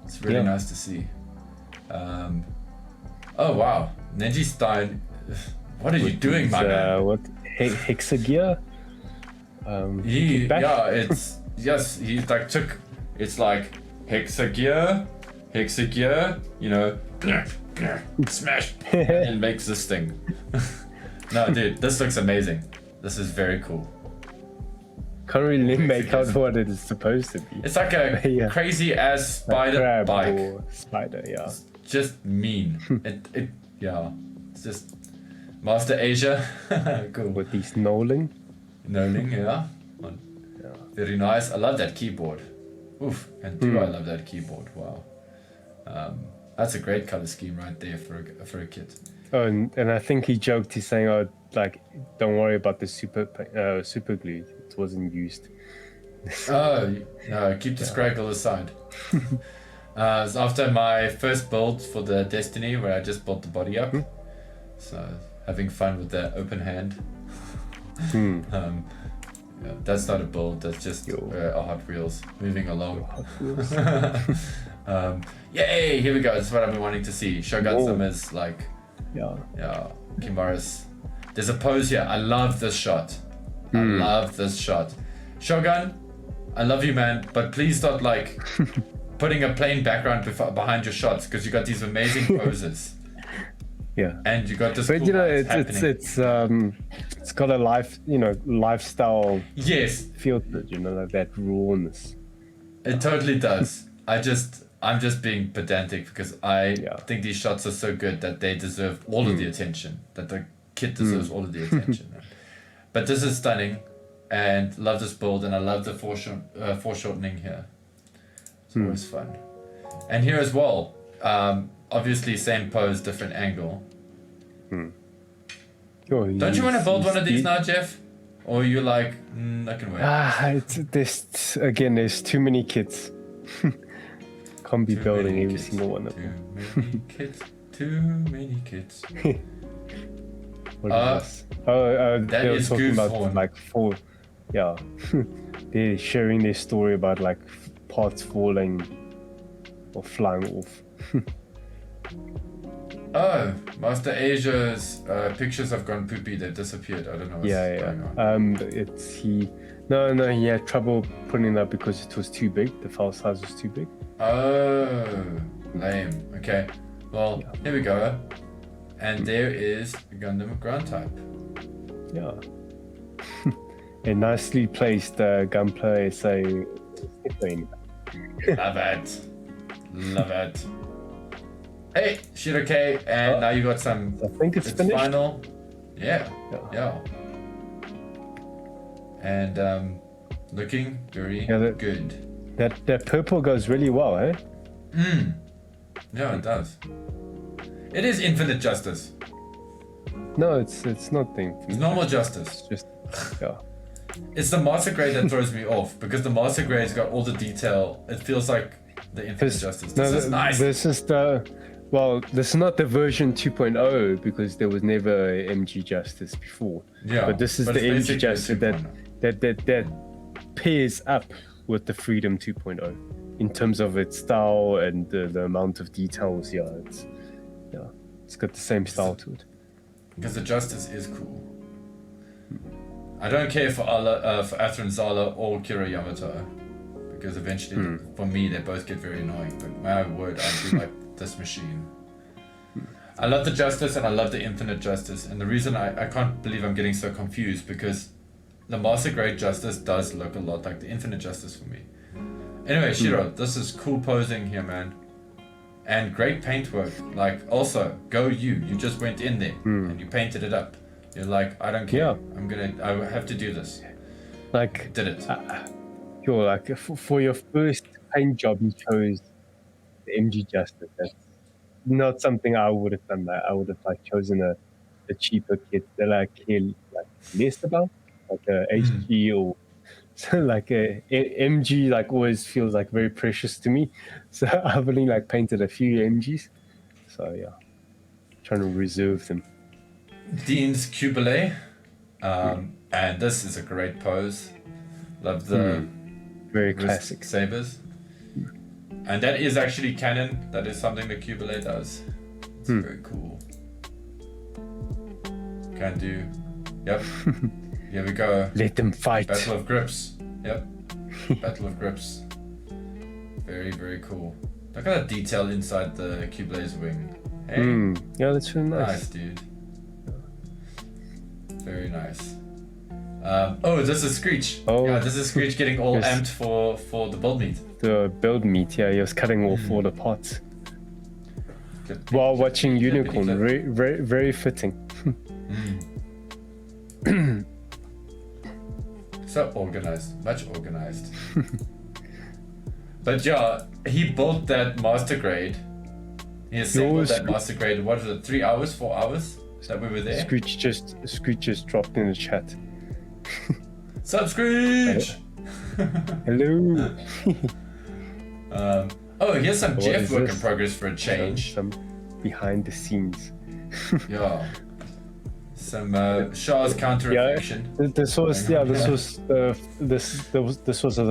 [SPEAKER 1] It's really nice to see. Oh wow, Neji Stein, what are you doing, my man?
[SPEAKER 2] What hexagear?
[SPEAKER 1] He like took, it's like hexagear, you know, smash, and makes this thing. No, dude, this looks amazing. This is very cool.
[SPEAKER 2] Can't really make out what it is supposed to be.
[SPEAKER 1] It's like a crazy ass spider bike.
[SPEAKER 2] Or spider, yeah.
[SPEAKER 1] It's just mean. It's just Master Asia. Cool.
[SPEAKER 2] With these knolling.
[SPEAKER 1] Yeah. Very nice. I love that keyboard. Oof. And I love that keyboard. Wow. That's a great color scheme right there for a kit.
[SPEAKER 2] Oh, and I think he joked. He's saying, "Oh, like, don't worry about the super glue. It wasn't used."
[SPEAKER 1] Oh no! Keep the scraggle aside. It's after my first build for the Destiny, where I just built the body up. So having fun with the open hand. Yeah, that's not a build. That's just Hot Wheels moving along.
[SPEAKER 2] Hot Wheels.
[SPEAKER 1] Yay! Here we go. This is what I've been wanting to see. Shogun Summer's like.
[SPEAKER 2] Yeah.
[SPEAKER 1] Kimura's. There's a pose here. I love this shot. I love this shot. Shogun, I love you, man, but please stop like putting a plain background behind your shots, because you got these amazing poses.
[SPEAKER 2] Yeah.
[SPEAKER 1] And you got this.
[SPEAKER 2] But
[SPEAKER 1] cool
[SPEAKER 2] you know,
[SPEAKER 1] it's
[SPEAKER 2] it's got a lifestyle.
[SPEAKER 1] Yes.
[SPEAKER 2] Feel to it, like that rawness.
[SPEAKER 1] It totally does. I'm just being pedantic because I think these shots are so good that they deserve all of the attention. That the kit deserves all of the attention. But this is stunning, and love this build, and I love the foreshortening here. It's always fun. And here as well, obviously same pose, different angle. Don't you want to build one of these now, Jeff? Or you like, I can wait.
[SPEAKER 2] There's too many kits. Can't be building every single one of them.
[SPEAKER 1] Too many kits.
[SPEAKER 2] What is this? They were talking about
[SPEAKER 1] Goofhorn.
[SPEAKER 2] like they're sharing their story about like parts falling or flying off.
[SPEAKER 1] Oh, Master Asia's pictures have gone poopy. They've disappeared. I don't know what's going on.
[SPEAKER 2] He had trouble putting it up because it was too big. The file size was too big.
[SPEAKER 1] Oh, lame. Okay, well, here we go. And there is Gundam ground type.
[SPEAKER 2] Yeah. A nicely placed Gunpla SA.
[SPEAKER 1] Love it. Hey, Shiroke, and now you got some.
[SPEAKER 2] I think it's finished.
[SPEAKER 1] Final. Yeah. And looking very good.
[SPEAKER 2] That purple goes really well, eh?
[SPEAKER 1] Yeah, it does. It is infinite justice.
[SPEAKER 2] No, it's not the infinite.
[SPEAKER 1] It's normal justice.
[SPEAKER 2] It's just
[SPEAKER 1] It's the master grade that throws me off, because the master grade's got all the detail. It feels like the infinite justice. This is nice.
[SPEAKER 2] This is this is not the version 2.0, because there was never MG Justice before.
[SPEAKER 1] Yeah.
[SPEAKER 2] But this is the MG Justice that pairs up with the Freedom 2.0 in terms of its style and the amount of details. It's got the same style to it.
[SPEAKER 1] Because the justice is cool. I don't care for Athrin Zala or Kira Yamato, because eventually, for me, they both get very annoying. But my word, I do like this machine. I love the justice and I love the infinite justice. And the reason I can't believe I'm getting so confused, because the master grade justice does look a lot like the infinite justice for me. Anyway, Shiro, this is cool posing here, man. And great paintwork. Like, also, go you. You just went in there and you painted it up. You're like, I don't care. I have to do this.
[SPEAKER 2] Like,
[SPEAKER 1] did it.
[SPEAKER 2] You're like, for your first paint job, you chose the MG Justice. That's not something I would have done. That I would have chosen a cheaper kit that I care less about, like a HG or So like MG like always feels like very precious to me. So I've only like painted a few MGs. So yeah, trying to reserve them.
[SPEAKER 1] Dean's Cubile. And this is a great pose. Love the
[SPEAKER 2] very classic
[SPEAKER 1] sabers. And that is actually canon. That is something the Cubile does. It's very cool. Can do. Yep. Here we go.
[SPEAKER 2] Let them fight.
[SPEAKER 1] Battle of Grips. Yep. Battle of Grips. Very, very cool. Look at that detail inside the Cubile's wing. Hey.
[SPEAKER 2] Yeah, that's really nice.
[SPEAKER 1] Nice, dude. Very nice. Oh, this is Screech.
[SPEAKER 2] Oh.
[SPEAKER 1] Yeah, this is Screech getting all amped for the build meet.
[SPEAKER 2] The build meet, yeah, he was cutting off all the parts. While watching Unicorn, very, very, very fitting.
[SPEAKER 1] So organized, much organized. But yeah, he built that master grade. He assembled that master grade. What was it? 3 hours, 4 hours that we were there.
[SPEAKER 2] Screech just dropped in the chat.
[SPEAKER 1] Sup, Screech?
[SPEAKER 2] Hello.
[SPEAKER 1] Oh, here's some Jeff work in progress for a change.
[SPEAKER 2] Some behind the scenes.
[SPEAKER 1] Yeah. Some Shah's counter reaction.
[SPEAKER 2] This was the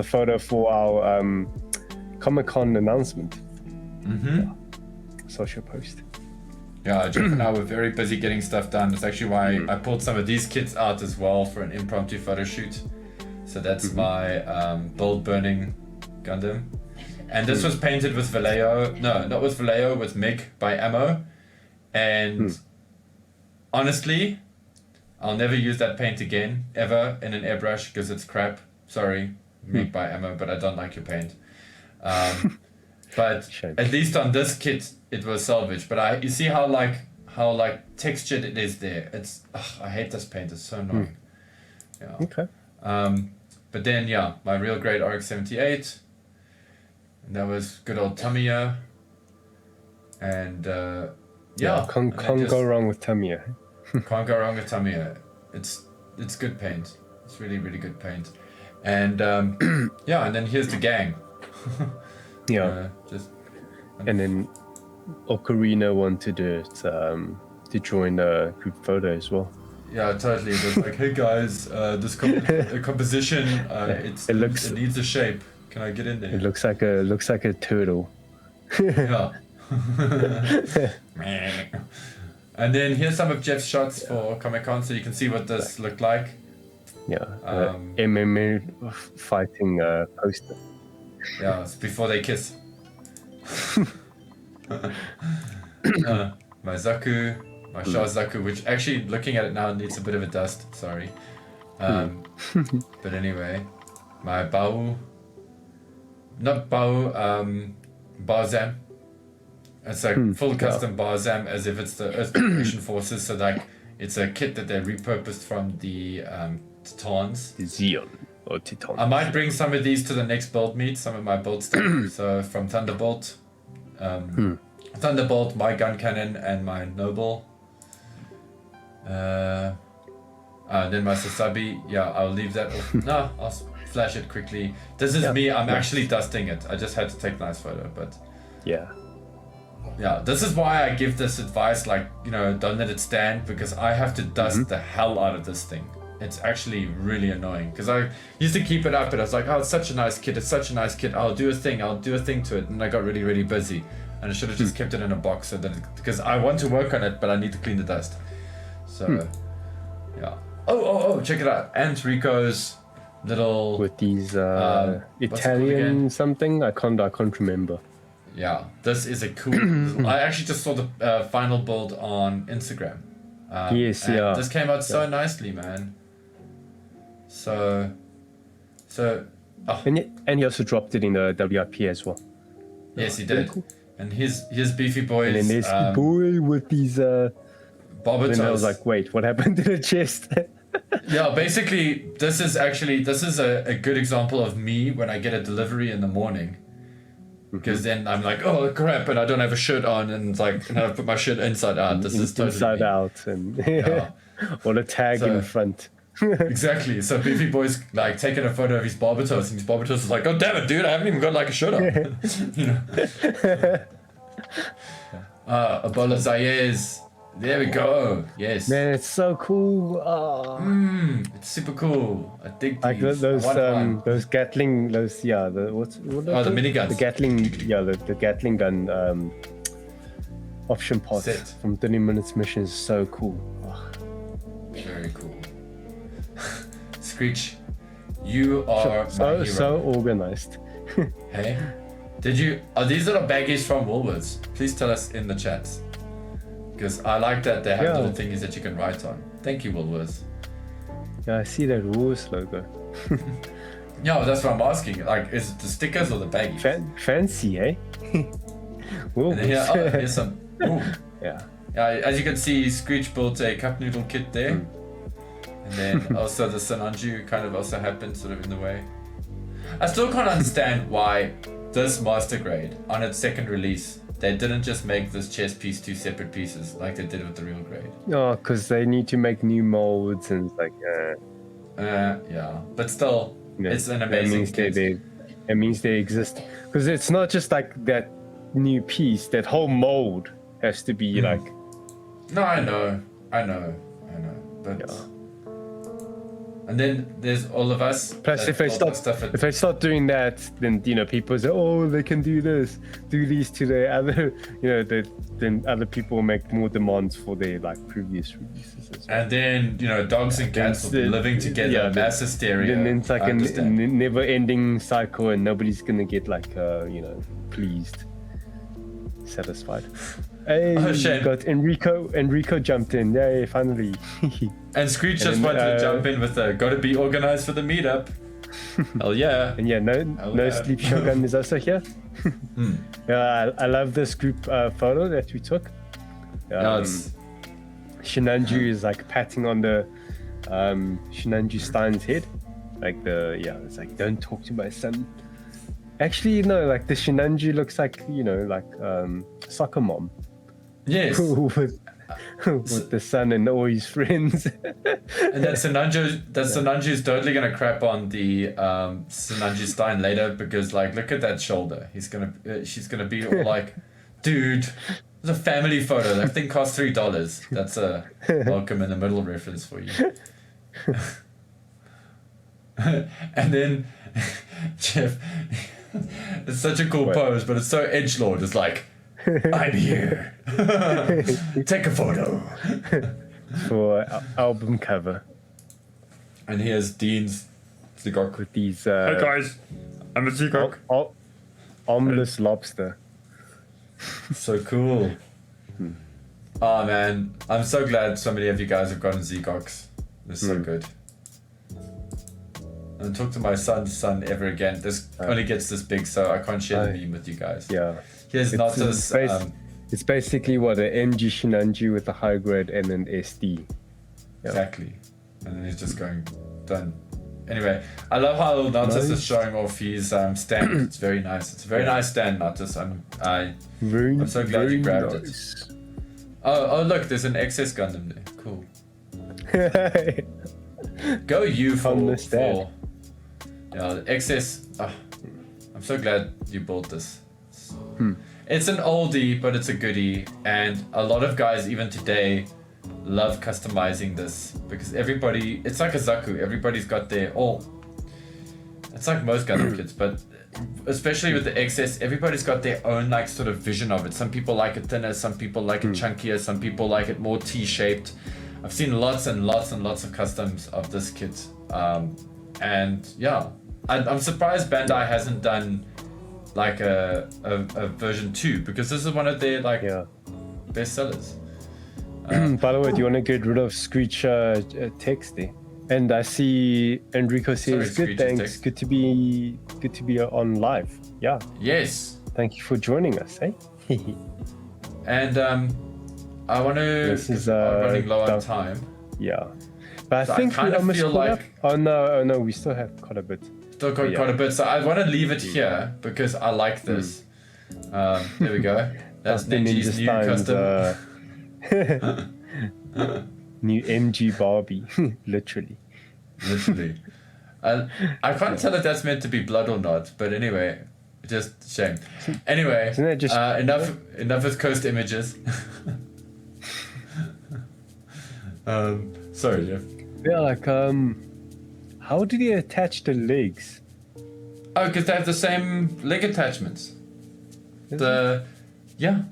[SPEAKER 2] photo for our Comic-Con announcement. Yeah. Social post.
[SPEAKER 1] Yeah, Jeff and I were very busy getting stuff done. That's actually why I pulled some of these kits out as well for an impromptu photo shoot. So that's my build burning Gundam. And this was painted with Vallejo. No, not with Vallejo, with MIG by Ammo. And honestly, I'll never use that paint again, ever, in an airbrush, because it's crap. Sorry, MIG by Ammo, but I don't like your paint. But at least on this kit, it was salvaged. But you see how textured it is there. It's I hate this paint. It's so annoying. Yeah.
[SPEAKER 2] Okay.
[SPEAKER 1] But then my real grade RX-78. And that was good old Tamiya. And
[SPEAKER 2] can't go wrong with Tamiya.
[SPEAKER 1] Can't go wrong with Tamiya. It's good paint. It's really, really good paint. And and then here's the gang.
[SPEAKER 2] And then Ocarina wanted to join a group photo as well.
[SPEAKER 1] Yeah, totally. It was like, hey guys, this composition, it needs a shape. Can I get in there?
[SPEAKER 2] It looks like a turtle.
[SPEAKER 1] Yeah. And then here's some of Jeff's shots for Comic-Con, so you can see what this looked like.
[SPEAKER 2] Yeah. MMA fighting poster.
[SPEAKER 1] Yeah, it's before they kiss. My Zaku, my Shah Zaku, which actually looking at it now needs a bit of a dust. Sorry. But anyway, my Bao. Not Bao, Barzam. It's a full custom Barzam, as if it's the Earth Protection Forces. So like, it's a kit that they repurposed from the Titans.
[SPEAKER 2] Zeon or Titan.
[SPEAKER 1] I might bring some of these to the next build meet. Some of my build stuff. So from Thunderbolt, Thunderbolt, my gun cannon, and my Noble. Then my Sasabi. Yeah, I'll leave that off. No, I'll flash it quickly. This is me. I'm actually dusting it. I just had to take a nice photo, but yeah, this is why I give this advice, like, don't let it stand, because I have to dust the hell out of this thing. It's actually really annoying, because I used to keep it up, and I was like, oh, it's such a nice kit, I'll do a thing to it, and I got really, really busy, and I should have just kept it in a box, so that because I want to work on it, but I need to clean the dust. So yeah. Oh, check it out. And Rico's little
[SPEAKER 2] with these Italian something. I can't remember.
[SPEAKER 1] Yeah, this is a cool. I actually just saw the final build on Instagram. This came out so nicely, man. So.
[SPEAKER 2] And he also dropped it in the WIP as well.
[SPEAKER 1] Yes, he did. Cool. And his beefy boys.
[SPEAKER 2] And then there's the boy with these.
[SPEAKER 1] Bobbers.
[SPEAKER 2] And I was like, wait, what happened to the chest?
[SPEAKER 1] Yeah, basically, this is a good example of me when I get a delivery in the morning. Because then I'm like, oh crap, and I don't have a shirt on, and it's like, and I put my shirt inside out. This is totally
[SPEAKER 2] inside
[SPEAKER 1] me.
[SPEAKER 2] Out, and or a tag in front.
[SPEAKER 1] Exactly. So Beefy Boy's like taking a photo of his Barbatos, and his Barbatos is like, "Oh damn it, dude! I haven't even got like a shirt on." You know. Ebola Zayez. There we go. Yes.
[SPEAKER 2] Man, it's so cool.
[SPEAKER 1] It's super cool. I dig
[SPEAKER 2] Like
[SPEAKER 1] these.
[SPEAKER 2] those Gatling, the
[SPEAKER 1] miniguns.
[SPEAKER 2] The Gatling, the Gatling gun option pot
[SPEAKER 1] Set.
[SPEAKER 2] from 30 Minutes Mission is so cool.
[SPEAKER 1] Very cool. Screech, you are my hero.
[SPEAKER 2] So organized.
[SPEAKER 1] Hey, are these little baggies from Woolworths? Please tell us in the chats. Because I like that they have little thingies that you can write on. Thank you, Woolworths.
[SPEAKER 2] Yeah, I see that Woolworths logo.
[SPEAKER 1] Yeah, that's what I'm asking. Like, is it the stickers or the baggies?
[SPEAKER 2] Fancy, eh?
[SPEAKER 1] And then here's some. Ooh.
[SPEAKER 2] Yeah.
[SPEAKER 1] As you can see, Screech built a cup noodle kit there. And then also the Sananju kind of also happened sort of in the way. I still can't understand why this master grade on its second release, they didn't just make this chest piece 2 separate pieces like they did with the real grade.
[SPEAKER 2] Oh, because they need to make new molds and like.
[SPEAKER 1] Yeah, but still, it's an amazing kit.
[SPEAKER 2] It means they exist because it's not just like that new piece. That whole mold has to be like.
[SPEAKER 1] No, I know, but.
[SPEAKER 2] Yeah.
[SPEAKER 1] And then there's all of us.
[SPEAKER 2] Plus, if they start doing that, then people say, "Oh, they can do this, do these to the other," then other people make more demands for their like previous releases as well.
[SPEAKER 1] And then dogs and cats will be living together, mass hysteria.
[SPEAKER 2] Then it's like a never-ending cycle, and nobody's gonna get like pleased, satisfied. Hey,
[SPEAKER 1] shame.
[SPEAKER 2] Got Enrico jumped in. Yay, finally.
[SPEAKER 1] And Screech just wanted to jump in with gotta be organized for the meetup. Hell yeah.
[SPEAKER 2] And no sleep Shogun is also here. Yeah, I love this group photo that we took. Shinanju is like patting on the Shinanju Stein's head. Like it's like, don't talk to my son. Actually, no, like the Shinanju looks like, soccer mom.
[SPEAKER 1] Yes.
[SPEAKER 2] with the son and all his friends.
[SPEAKER 1] And that Sananju is totally gonna crap on the Sananju Stein later because look at that shoulder. She's gonna be all like, dude, it's a family photo. That thing costs $3. That's a welcome in the middle reference for you. And then Jeff, it's such a cool pose, but it's so edgelord. It's like, I'm here. Take a photo.
[SPEAKER 2] For album cover.
[SPEAKER 1] And here's Dean's Zigok.
[SPEAKER 2] With these
[SPEAKER 1] hey guys, I'm a Zigok.
[SPEAKER 2] Armless lobster.
[SPEAKER 1] So cool. Oh man, I'm so glad so many of you guys have gotten Zigoks. This is so good. And talk to my son's son ever again. This only gets this big, so I can't share the meme with you guys.
[SPEAKER 2] Yeah.
[SPEAKER 1] Here's Natas.
[SPEAKER 2] It's basically what an MG Shinanju with a high grade and an SD. Yeah.
[SPEAKER 1] Exactly. And then he's just going done. Anyway, I love how Natas is showing off his stand. It's very nice. It's a very nice stand, Natas. I'm so glad you grabbed it. Oh look, there's an XS Gundam there. Cool. Go you for the XS. I'm so glad you bought this. It's an oldie, but it's a goodie, and a lot of guys even today love customizing this because it's like a Zaku. Everybody's got their it's like most Gundam kits, but especially with the XS, everybody's got their own sort of vision of it. Some people like it thinner, some people like it chunkier, some people like it more T-shaped. I've seen lots and lots and lots of customs of this kit, and yeah, I'm surprised Bandai hasn't done like a version 2 because this is one of their best sellers.
[SPEAKER 2] By the way, do you want to get rid of Screech text there? And I see Enrico says, "Good, thanks. Good to be on live." Yeah.
[SPEAKER 1] Yes.
[SPEAKER 2] Thank you for joining us, eh?
[SPEAKER 1] And I want to.
[SPEAKER 2] This is
[SPEAKER 1] running low on time.
[SPEAKER 2] Yeah, but I think we almost caught up. Oh no, we still have quite a bit.
[SPEAKER 1] Still got quite a bit, so I want to leave it here because I like this. There we go. That's Neji's new custom.
[SPEAKER 2] New MG Barbie, literally.
[SPEAKER 1] literally. I can't tell if that's meant to be blood or not, but anyway, just shame. Anyway,
[SPEAKER 2] Isn't that just
[SPEAKER 1] enough with Coast images. Sorry, Jeff.
[SPEAKER 2] Yeah, like how do they attach the legs?
[SPEAKER 1] Oh, because they have the same leg attachments.
[SPEAKER 2] Yeah.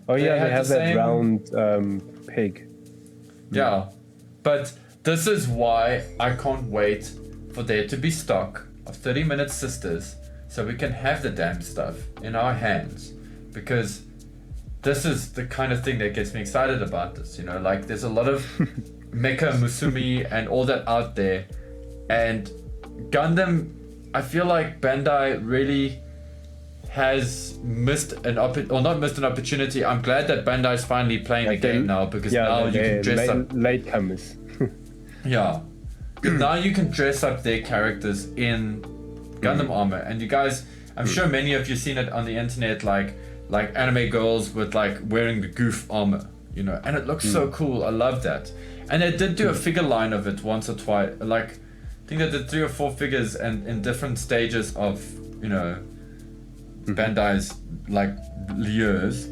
[SPEAKER 2] Oh yeah, they have that round peg.
[SPEAKER 1] Yeah, but this is why I can't wait for there to be stock of 30-minute sisters, so we can have the damn stuff in our hands, because this is the kind of thing that gets me excited about this. You know, like there's a lot of Mecha Musumi and all that out there, and Gundam, I feel like Bandai really has missed an opportunity. I'm glad that Bandai's finally playing the game now, because now you can dress up
[SPEAKER 2] latecomers.
[SPEAKER 1] Yeah, because now you can dress up their characters in Gundam armor, and you guys, I'm sure many of you seen it on the internet, like anime girls with like wearing the goof armor, you know, and it looks so cool. I love that. And they did do a figure line of it once or twice, like I think they did 3 or 4 figures and in different stages of, you know, Bandai's like years,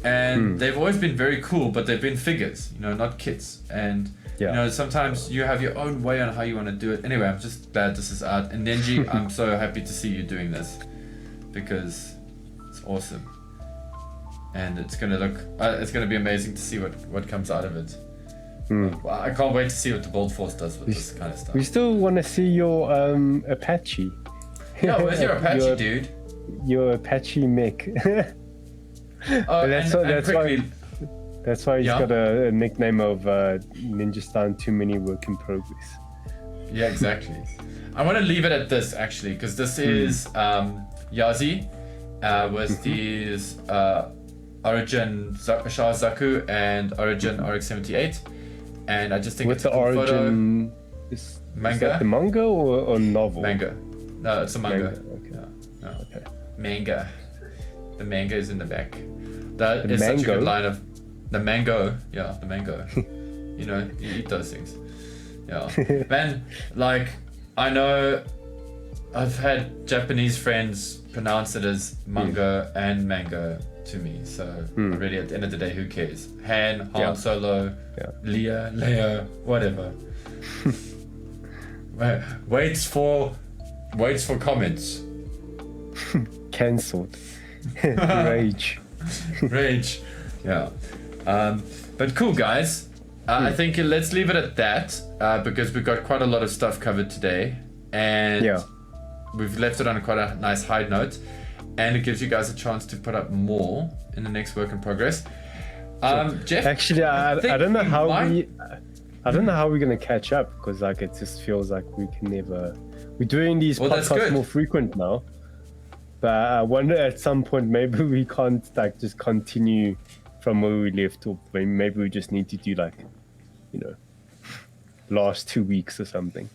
[SPEAKER 1] and they've always been very cool, but they've been figures, you know, not kits. And you know, sometimes you have your own way on how you want to do it. Anyway, I'm just glad this is out. And Nenji, I'm so happy to see you doing this, because it's awesome. And it's gonna look, it's gonna be amazing to see what comes out of it. Well, I can't wait to see what the BuildForce does with this kind of stuff.
[SPEAKER 2] We still want to see your Apache.
[SPEAKER 1] Yeah, where's your Apache, dude?
[SPEAKER 2] Your Apache mech.
[SPEAKER 1] Oh,
[SPEAKER 2] that's why he's got a nickname of Ninja Stan Too Many Work in Progress.
[SPEAKER 1] Yeah, exactly. I want to leave it at this, actually, because this is Yazi with these Origin Shah Zaku and Origin RX-78, and I just think
[SPEAKER 2] it's
[SPEAKER 1] a
[SPEAKER 2] the
[SPEAKER 1] cool
[SPEAKER 2] Origin
[SPEAKER 1] photo.
[SPEAKER 2] Is
[SPEAKER 1] Manga?
[SPEAKER 2] that the manga or novel?
[SPEAKER 1] Manga. No, it's a manga.
[SPEAKER 2] Okay.
[SPEAKER 1] No.
[SPEAKER 2] Okay.
[SPEAKER 1] Manga. The manga is in the back. That
[SPEAKER 2] The
[SPEAKER 1] is such a
[SPEAKER 2] mango?
[SPEAKER 1] good line of the mango. Yeah, the mango. You know, you eat those things. Yeah. Man, like, I know I've had Japanese friends pronounce it as manga and mango to me. So really, at the end of the day, who cares? Han Solo, Leia, whatever. Waits for comments.
[SPEAKER 2] Cancelled. Rage.
[SPEAKER 1] Rage. Yeah. But cool, guys. I think let's leave it at that, because we've got quite a lot of stuff covered today, and we've left it on quite a nice high note, and it gives you guys a chance to put up more in the next work in progress. Jeff,
[SPEAKER 2] actually, I don't know how I don't know how we're gonna catch up, because like it just feels like we can never. We're doing these podcasts more frequent now, but I wonder at some point maybe we can't like just continue from where we left off. Maybe we just need to do like, you know, last 2 weeks or something.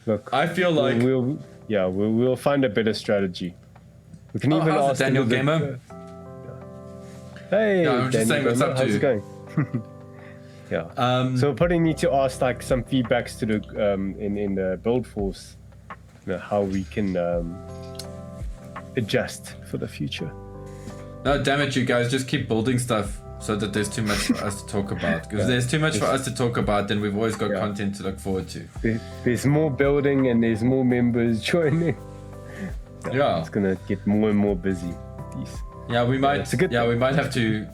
[SPEAKER 2] Look,
[SPEAKER 1] I feel like
[SPEAKER 2] we'll find a better strategy. We can even ask
[SPEAKER 1] Daniel Gamer.
[SPEAKER 2] Hey,
[SPEAKER 1] I'm just saying what's up to you.
[SPEAKER 2] How's it going? Yeah. So we'll probably need to ask like some feedbacks to the in the BuildForce, you know, how we can adjust for the future.
[SPEAKER 1] No, damn it, you guys, just keep building stuff so that there's too much for us to talk about. Because there's too much for us to talk about, then we've always got content to look forward to.
[SPEAKER 2] There's more building and there's more members joining.
[SPEAKER 1] Yeah.
[SPEAKER 2] It's gonna get more and more busy with these.
[SPEAKER 1] Yeah, we might. We might have to.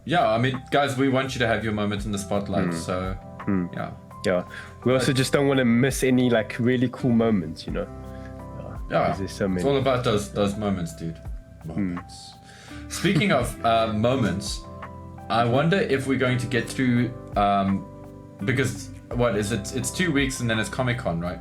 [SPEAKER 1] Yeah, I mean, guys, we want you to have your moment in the spotlight. So,
[SPEAKER 2] yeah. We also just don't want to miss any like really cool moments, you know.
[SPEAKER 1] Yeah.
[SPEAKER 2] There's so many.
[SPEAKER 1] It's all about those moments, dude. Moments. Speaking of moments, I wonder if we're going to get through. Because what is it? It's 2 weeks and then it's Comic-Con, right?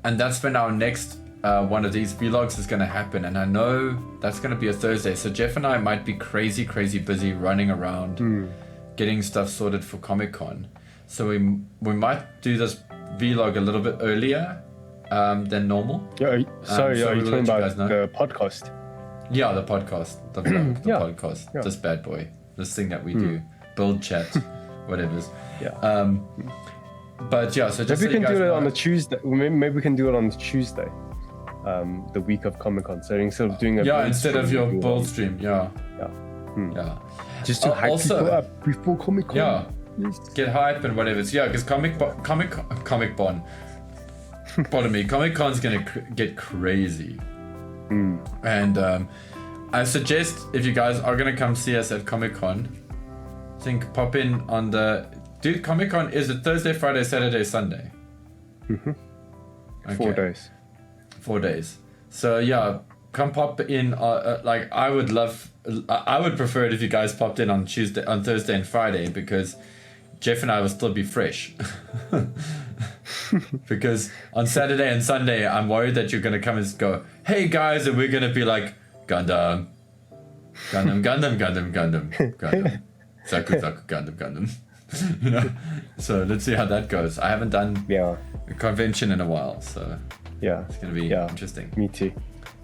[SPEAKER 1] And that's when our next one of these vlogs is going to happen, and I know that's going to be a Thursday, so Jeff and I might be crazy busy running around getting stuff sorted for Comic-Con, so we might do this vlog a little bit earlier than normal.
[SPEAKER 2] Are you talking about the podcast?
[SPEAKER 1] Yeah, the podcast, the vlog, the podcast, this bad boy, this thing that we do, build chat, whatever. But yeah, so just
[SPEAKER 2] maybe we can do it on
[SPEAKER 1] a
[SPEAKER 2] a Tuesday. Maybe we can do it on Tuesday, the week of Comic-Con. So instead of doing
[SPEAKER 1] instead of your build stream, yeah.
[SPEAKER 2] Just to hype people up before Comic-Con.
[SPEAKER 1] Yeah, get hype and whatever. So, yeah, because Comic-Con's gonna get crazy. And I suggest if you guys are gonna come see us at Comic-Con, I think pop in on Comic-Con is a Thursday, Friday, Saturday, Sunday.
[SPEAKER 2] Okay. 4 days. So yeah, come pop in. I would prefer it if you guys popped in on Thursday and Friday, because Jeff and I will still be fresh. Because on Saturday and Sunday, I'm worried that you're gonna come and go, "Hey guys," and we're gonna be like, Gundam, Zaku, Gundam. You know. So let's see how that goes. I haven't done a convention in a while, so it's gonna be interesting. Me too.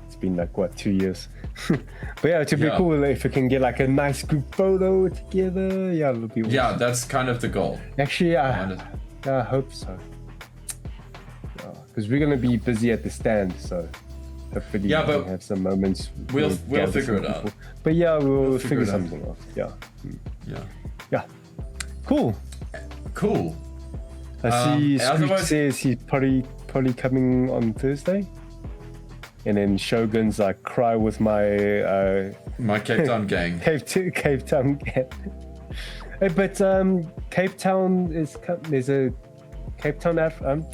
[SPEAKER 2] It's been like 2 years. But yeah, it'd be cool if we can get like a nice group photo together. Yeah, it'll be awesome.
[SPEAKER 1] Yeah, that's kind of the goal.
[SPEAKER 2] Actually, I hope so. Because we're gonna be busy at the stand, so hopefully we can have some moments.
[SPEAKER 1] We'll figure it out.
[SPEAKER 2] But yeah, we'll figure something out. Yeah. Cool. I see Squeak says he's probably coming on Thursday. And then Shogun's like, cry with my
[SPEAKER 1] my Cape Town gang.
[SPEAKER 2] Cape Town gang. But Cape Town there's a Cape Town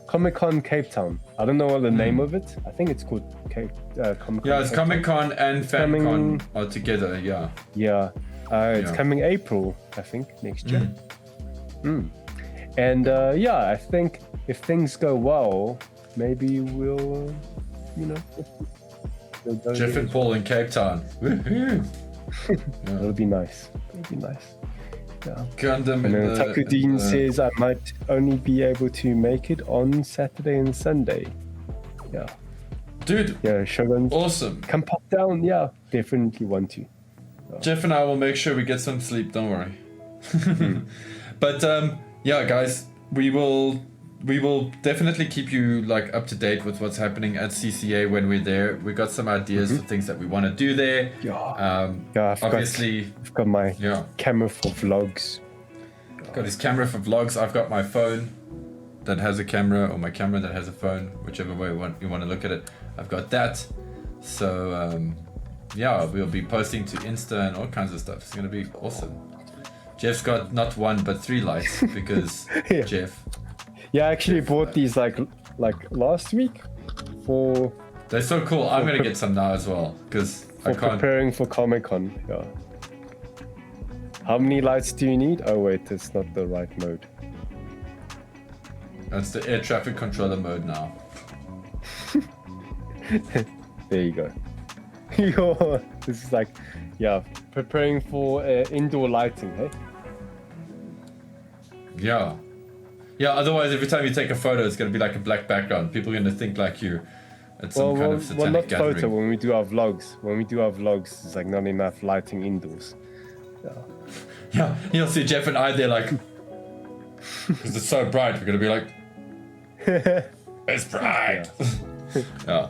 [SPEAKER 2] Comic-Con Cape Town. I don't know what the name of it. I think it's called Comic-Con.
[SPEAKER 1] Yeah, it's Comic-Con and FanCon are together. Yeah.
[SPEAKER 2] It's coming April, I think, next year. And I think if things go well, maybe we'll,
[SPEAKER 1] Jeff and Paul in Cape Town.
[SPEAKER 2] It'll be nice. Yeah.
[SPEAKER 1] Gundam.
[SPEAKER 2] And then Takudin says I might only be able to make it on Saturday and Sunday. Yeah.
[SPEAKER 1] Dude.
[SPEAKER 2] Yeah, Shogun.
[SPEAKER 1] Awesome.
[SPEAKER 2] Come pop down. Yeah, definitely want to.
[SPEAKER 1] Jeff and I will make sure we get some sleep. Don't worry. But guys, we will definitely keep you like up to date with what's happening at CCA when we're there. We got some ideas for things that we want to do there.
[SPEAKER 2] I've got my camera for vlogs.
[SPEAKER 1] Got his camera for vlogs. I've got my phone that has a camera, or my camera that has a phone, whichever way you want to look at it. I've got that. So we'll be posting to Insta and all kinds of stuff. It's gonna be awesome. Jeff's got not one but 3 lights because Jeff.
[SPEAKER 2] Yeah, I actually bought these like last week for.
[SPEAKER 1] They're so cool. I'm gonna get some now as well because I can't.
[SPEAKER 2] Preparing for Comic-Con. Yeah. How many lights do you need? Oh wait, it's not the right mode.
[SPEAKER 1] That's the air traffic controller mode now.
[SPEAKER 2] There you go. This is like, preparing for indoor lighting, hey?
[SPEAKER 1] Yeah. Otherwise, every time you take a photo, it's going to be like a black background. People are going to think like you at some kind of satanic gathering.
[SPEAKER 2] Photo. When we do our vlogs, it's like not enough lighting indoors.
[SPEAKER 1] Yeah, you'll see Jeff and I there like, because it's so bright, we're going to be like, it's bright. Yeah,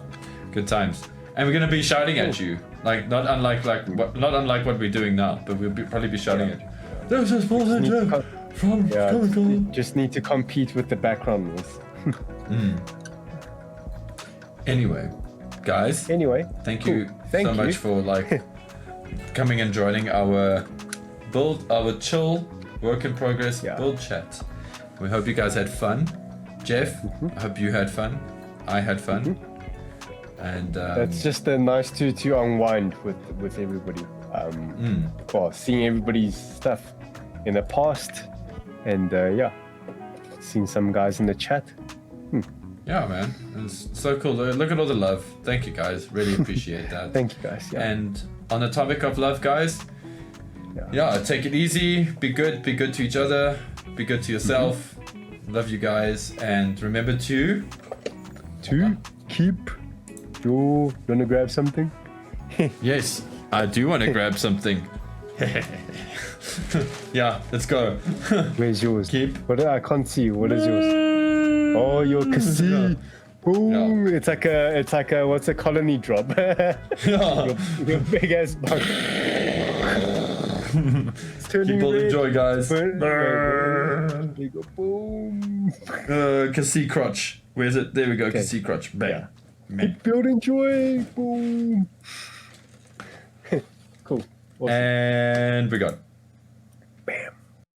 [SPEAKER 1] good times. And we're going to be shouting at you, like not unlike what we're doing now, but we'll probably be shouting at you. There's a small Jeff from Comic-Con.
[SPEAKER 2] Just need to compete with the background noise.
[SPEAKER 1] Anyway, guys. Thank you so much for coming and joining our chill work in progress build chat. We hope you guys had fun. Jeff, I hope you had fun. I had fun. And
[SPEAKER 2] it's just nice to unwind with everybody. Seeing everybody's stuff in the past, and seeing some guys in the chat.
[SPEAKER 1] Yeah, man, it's so cool. Look at all the love. Thank you, guys. Really appreciate that.
[SPEAKER 2] Thank you, guys. Yeah.
[SPEAKER 1] And on the topic of love, guys, take it easy. Be good to each other. Be good to yourself. Love you guys, and remember to
[SPEAKER 2] keep. You wanna grab something?
[SPEAKER 1] Yes, I do want to grab something. Yeah, let's go.
[SPEAKER 2] Where's yours?
[SPEAKER 1] Keep.
[SPEAKER 2] What? I can't see. What is yours? Oh, your Kasi. Boom! Yeah. It's like a what's a colony drop?
[SPEAKER 1] Yeah.
[SPEAKER 2] your big ass bug.
[SPEAKER 1] Keep all the joy, guys.
[SPEAKER 2] Boom.
[SPEAKER 1] Kasi crotch. Where's it? There we go. Okay. Kasi crotch. Bang.
[SPEAKER 2] Yeah. Keep building joy. Boom. Cool.
[SPEAKER 1] Awesome. And we got.